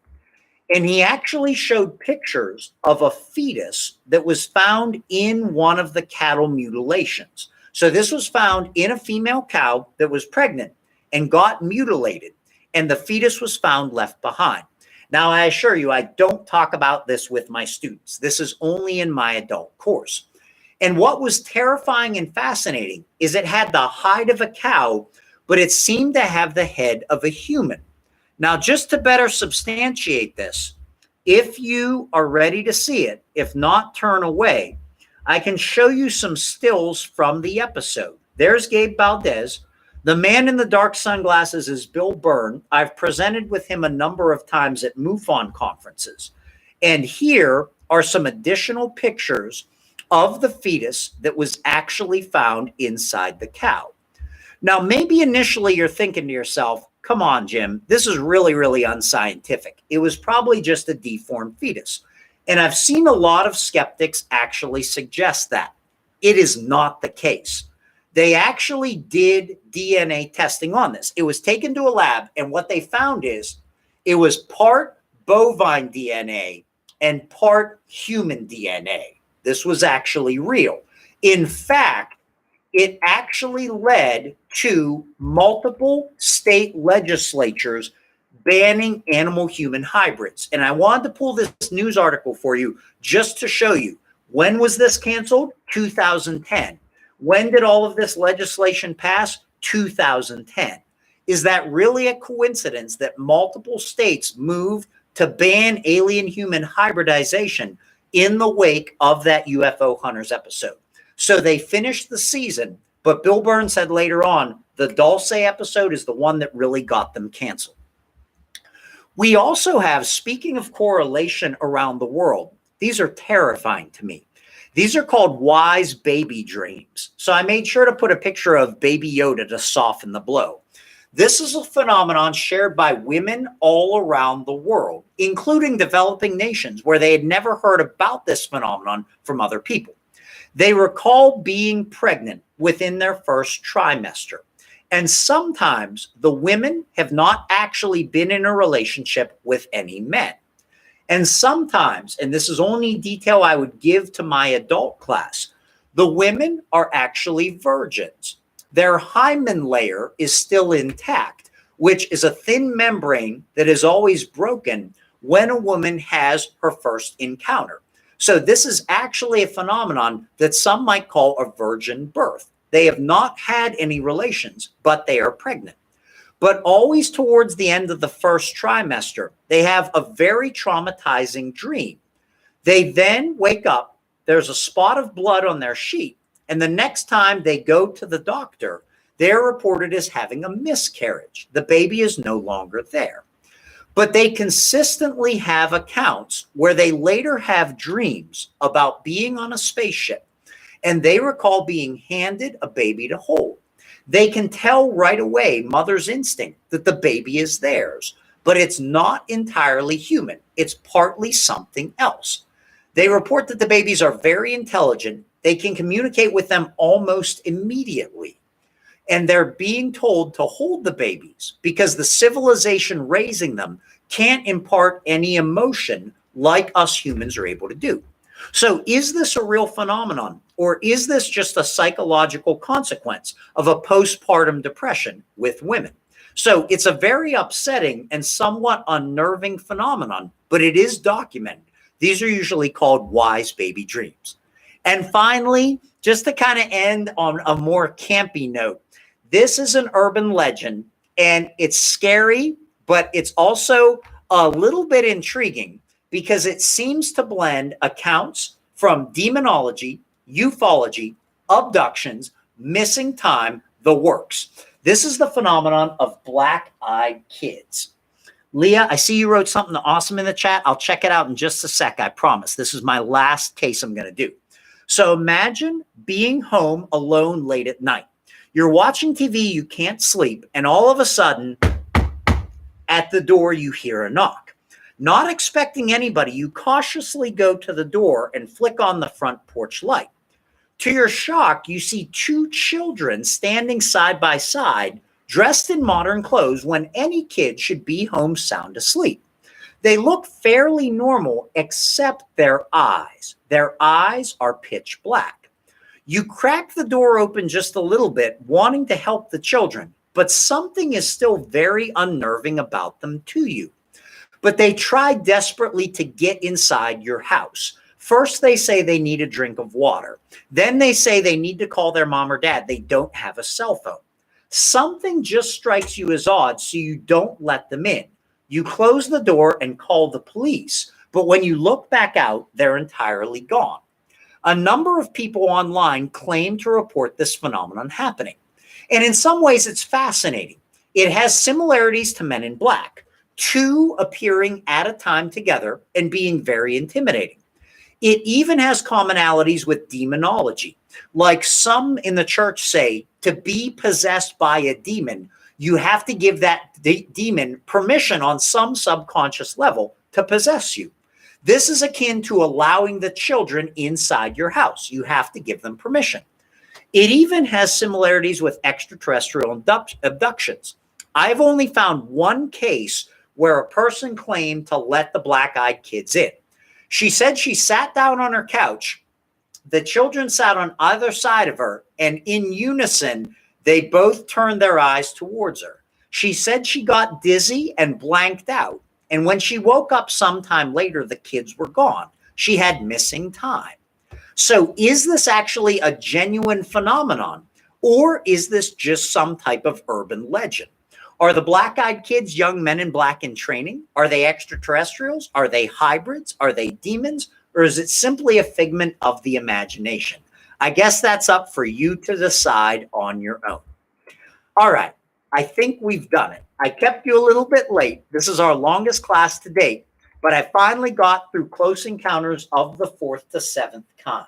And he actually showed pictures of a fetus that was found in one of the cattle mutilations. So this was found in a female cow that was pregnant and got mutilated, and the fetus was found left behind. Now, I assure you, I don't talk about this with my students. This is only in my adult course. And what was terrifying and fascinating is it had the hide of a cow, but it seemed to have the head of a human. Now, just to better substantiate this, if you are ready to see it, if not, turn away, I can show you some stills from the episode. There's Gabe Valdez. The man in the dark sunglasses is Bill Byrne. I've presented with him a number of times at MUFON conferences. And here are some additional pictures of the fetus that was actually found inside the cow. Now, maybe initially you're thinking to yourself, come on, Jim, this is really, really unscientific. It was probably just a deformed fetus. And I've seen a lot of skeptics actually suggest that. It is not the case. They actually did DNA testing on this. It was taken to a lab, and what they found is it was part bovine DNA and part human DNA. This was actually real. In fact, it actually led to multiple state legislatures banning animal-human hybrids. And I wanted to pull this news article for you just to show you. When was this canceled? 2010. When did all of this legislation pass? 2010. Is that really a coincidence that multiple states moved to ban alien-human hybridization in the wake of that UFO Hunters episode? So they finished the season, but Bill Byrne said later on, the Dulce episode is the one that really got them canceled. We also have, speaking of correlation around the world, these are terrifying to me. These are called wise baby dreams. So I made sure to put a picture of Baby Yoda to soften the blow. This is a phenomenon shared by women all around the world, including developing nations where they had never heard about this phenomenon from other people. They recall being pregnant within their first trimester. And sometimes the women have not actually been in a relationship with any men. And sometimes, and this is only detail I would give to my adult class, the women are actually virgins. Their hymen layer is still intact, which is a thin membrane that is always broken when a woman has her first encounter. So this is actually a phenomenon that some might call a virgin birth. They have not had any relations, but they are pregnant. But always towards the end of the first trimester, they have a very traumatizing dream. They then wake up, there's a spot of blood on their sheet, and the next time they go to the doctor, they're reported as having a miscarriage. The baby is no longer there. But they consistently have accounts where they later have dreams about being on a spaceship, and they recall being handed a baby to hold. They can tell right away, mother's instinct, that the baby is theirs, but it's not entirely human. It's partly something else. They report that the babies are very intelligent. They can communicate with them almost immediately. And they're being told to hold the babies because the civilization raising them can't impart any emotion like us humans are able to do. So is this a real phenomenon, or is this just a psychological consequence of a postpartum depression with women? So it's a very upsetting and somewhat unnerving phenomenon, but it is documented. These are usually called wise baby dreams. And finally, just to kind of end on a more campy note, this is an urban legend, and it's scary, but it's also a little bit intriguing because it seems to blend accounts from demonology, ufology, abductions, missing time, the works. This is the phenomenon of black-eyed kids. Leah, I see you wrote something awesome in the chat. I'll check it out in just a sec, I promise. This is my last case I'm going to do. So imagine being home alone late at night. You're watching TV, you can't sleep, and all of a sudden, At the door, you hear a knock. Not expecting anybody, you cautiously go to the door and flick on the front porch light. To your shock, you see two children standing side by side, dressed in modern clothes when any kid should be home sound asleep. They look fairly normal except their eyes. Their eyes are pitch black. You crack the door open just a little bit, wanting to help the children, but something is still very unnerving about them to you. But they try desperately to get inside your house. First, they say they need a drink of water. Then they say they need to call their mom or dad. They don't have a cell phone. Something just strikes you as odd, so you don't let them in. You close the door and call the police, but when you look back out, they're entirely gone. A number of people online claim to report this phenomenon happening. And in some ways, it's fascinating. It has similarities to Men in Black, two appearing at a time together and being very intimidating. It even has commonalities with demonology. Like some in the church say, to be possessed by a demon, you have to give that demon permission on some subconscious level to possess you. This is akin to allowing the children inside your house. You have to give them permission. It even has similarities with extraterrestrial abductions. I've only found one case where a person claimed to let the black-eyed kids in. She said she sat down on her couch. The children sat on either side of her, and in unison, they both turned their eyes towards her. She said she got dizzy and blanked out, and when she woke up sometime later, the kids were gone. She had missing time. So is this actually a genuine phenomenon, or is this just some type of urban legend? Are the black-eyed kids young men in black in training? Are they extraterrestrials? Are they hybrids? Are they demons? Or is it simply a figment of the imagination? I guess that's up for you to decide on your own. All right, I think we've done it. I kept you a little bit late. This is our longest class to date, but I finally got through Close Encounters of the Fourth to Seventh Kind.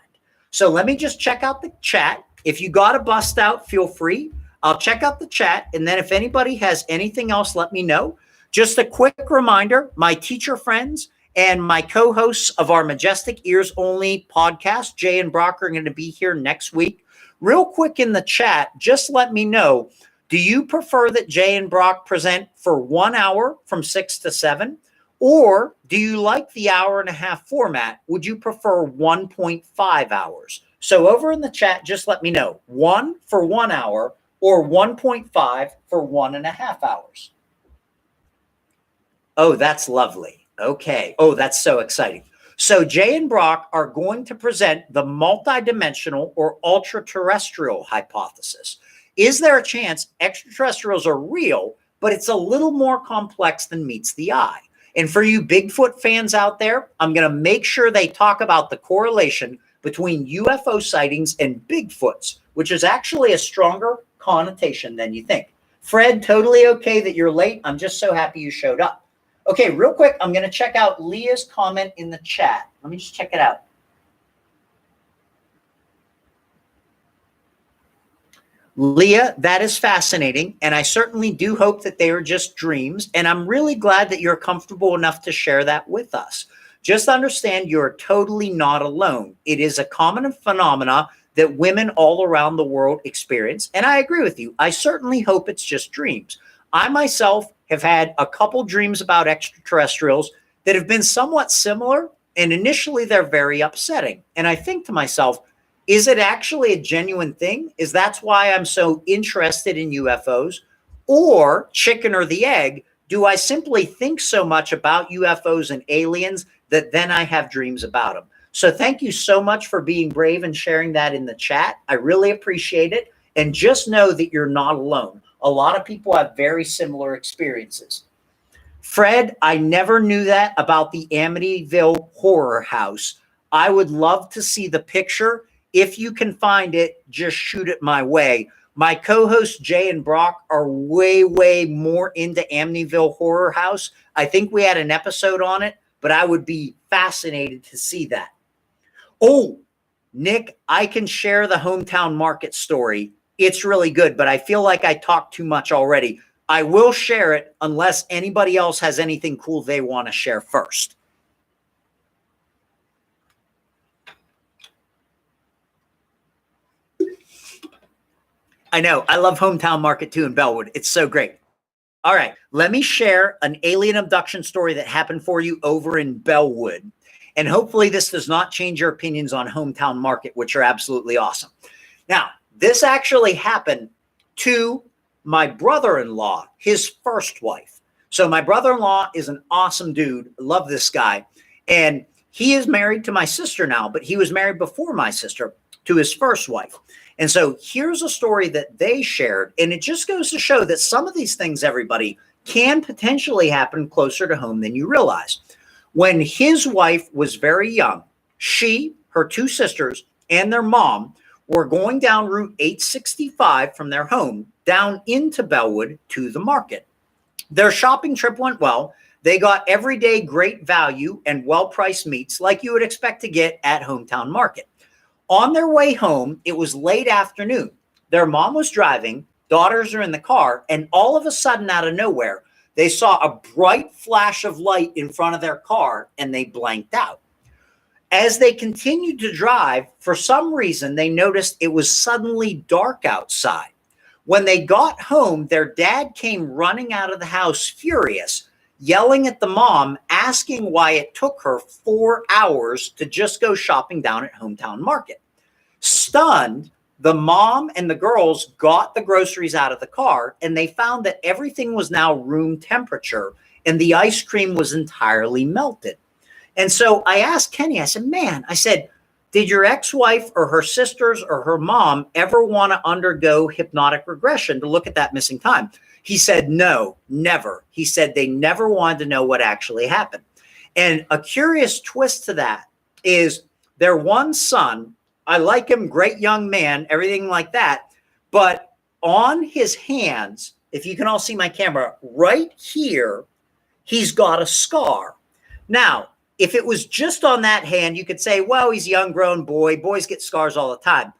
So let me just check out the chat. If you got a bust out, feel free. I'll check out the chat, and then if anybody has anything else, let me know. Just a quick reminder, my teacher friends and my co-hosts of our Majestic Ears Only podcast, Jay and Brock, are going to be here next week. Real quick in the chat, just let me know, do you prefer that Jay and Brock present for 1 hour from 6 to 7? Or do you like the hour-and-a-half format? Would you prefer 1.5 hours? So over in the chat, just let me know, 1 for 1 hour or 1.5 for 1.5 hours. Oh, that's lovely. Okay. Oh, that's so exciting. So Jay and Brock are going to present the multidimensional or ultra-terrestrial hypothesis. Is there a chance extraterrestrials are real, but it's a little more complex than meets the eye? And for you Bigfoot fans out there, I'm going to make sure they talk about the correlation between UFO sightings and Bigfoots, which is actually a stronger connotation than you think. Fred, totally okay that you're late. I'm just so happy you showed up. Okay, real quick, I'm going to check out Leah's comment in the chat. Let me just check it out. Leah, that is fascinating, and I certainly do hope that they are just dreams, and I'm really glad that you're comfortable enough to share that with us. Just understand you're totally not alone. It is a common phenomena that women all around the world experience, and I agree with you. I certainly hope it's just dreams. I myself have had a couple dreams about extraterrestrials that have been somewhat similar, and initially they're very upsetting. And I think to myself, is it actually a genuine thing? Is that's why I'm so interested in UFOs? Or chicken or the egg, do I simply think so much about UFOs and aliens that then I have dreams about them? So thank you so much for being brave and sharing that in the chat. I really appreciate it. And just know that you're not alone. A lot of people have very similar experiences. Fred, I never knew that about the Amityville Horror House. I would love to see the picture. If you can find it, just shoot it my way. My co-hosts Jay and Brock are way, way more into Amityville Horror House. I think we had an episode on it, but I would be fascinated to see that. Oh, Nick, I can share the hometown market story. It's really good, but I feel like I talked too much already. I will share it unless anybody else has anything cool they want to share first. I know. I love Hometown Market too in Bellwood. It's so great. All right. Let me share an alien abduction story that happened for you over in Bellwood. And hopefully this does not change your opinions on Hometown Market, which are absolutely awesome. Now, this actually happened to my brother-in-law, his first wife. So my brother-in-law is an awesome dude. Love this guy. And he is married to my sister now, but he was married before my sister to his first wife. And so here's a story that they shared. And it just goes to show that some of these things, everybody, can potentially happen closer to home than you realize. When his wife was very young, she, her two sisters, and their mom were going down Route 865 from their home down into Bellwood to the market. Their shopping trip went well. They got everyday great value and well-priced meats like you would expect to get at Hometown Market. On their way home, it was late afternoon. Their mom was driving, daughters are in the car, and all of a sudden, out of nowhere, they saw a bright flash of light in front of their car, and they blanked out. As they continued to drive, for some reason, they noticed it was suddenly dark outside. When they got home, their dad came running out of the house furious, yelling at the mom, asking why it took her 4 hours to just go shopping down at Hometown Market. Stunned, the mom and the girls got the groceries out of the car, and they found that everything was now room temperature, and the ice cream was entirely melted. And so I asked Kenny, I said, man, I said, did your ex-wife or her sisters or her mom ever want to undergo hypnotic regression to look at that missing time? He said, no, never. He said they never wanted to know what actually happened. And a curious twist to that is their one son, I like him, great young man, everything like that. But on his hands, if you can all see my camera, right here, he's got a scar. Now, if it was just on that hand, you could say, well, he's a young grown boy. Boys get scars all the time.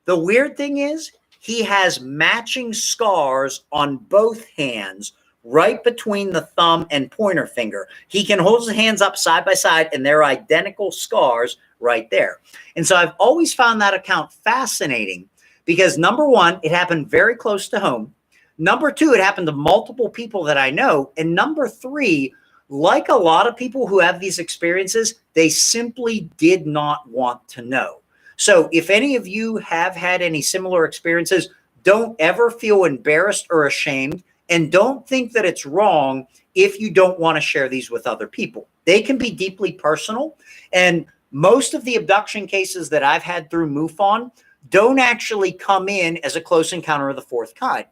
The weird thing is he has matching scars on both hands, right between the thumb and pointer finger. He can hold his hands up side by side, and they're identical scars right there. And so I've always found that account fascinating because, number one, it happened very close to home. Number two, it happened to multiple people that I know. And number three, like a lot of people who have these experiences, they simply did not want to know. So if any of you have had any similar experiences, don't ever feel embarrassed or ashamed, and don't think that it's wrong if you don't want to share these with other people. They can be deeply personal, and most of the abduction cases that I've had through MUFON don't actually come in as a close encounter of the fourth kind.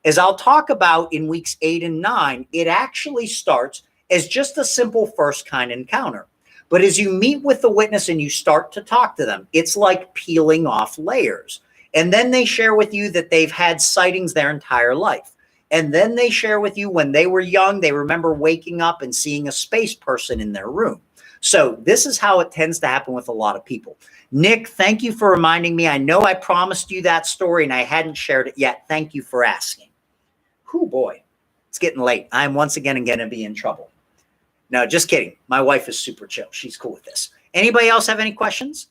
As I'll talk about in weeks 8 and 9, it actually starts as just a simple first kind encounter. But as you meet with the witness and you start to talk to them, it's like peeling off layers. And then they share with you that they've had sightings their entire life. And then they share with you when they were young, they remember waking up and seeing a space person in their room. So this is how it tends to happen with a lot of people. Nick, thank you for reminding me. I know I promised you that story and I hadn't shared it yet. Thank you for asking. Whew, boy, it's getting late. I'm once again going to be in trouble. No, just kidding. My wife is super chill. She's cool with this. Anybody else have any questions?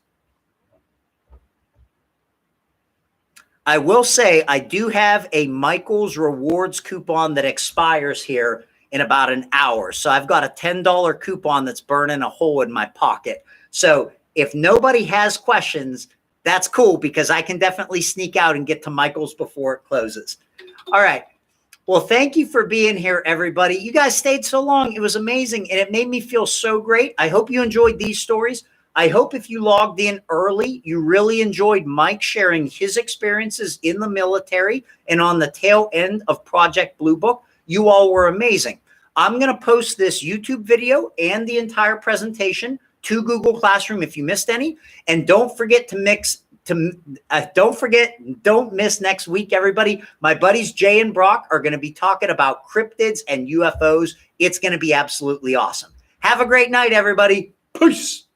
I will say I do have a Michael's Rewards coupon that expires here in about an hour. So I've got a $10 coupon that's burning a hole in my pocket. So if nobody has questions, that's cool because I can definitely sneak out and get to Michael's before it closes. All right. Well, thank you for being here, everybody. You guys stayed so long. It was amazing, and it made me feel so great. I hope you enjoyed these stories. I hope if you logged in early, you really enjoyed Mike sharing his experiences in the military and on the tail end of Project Blue Book. You all were amazing. I'm going to post this YouTube video and the entire presentation to Google Classroom if you missed any. And don't forget don't miss next week, everybody. My buddies Jay and Brock are going to be talking about cryptids and UFOs. It's going to be absolutely awesome. Have a great night, everybody. Peace.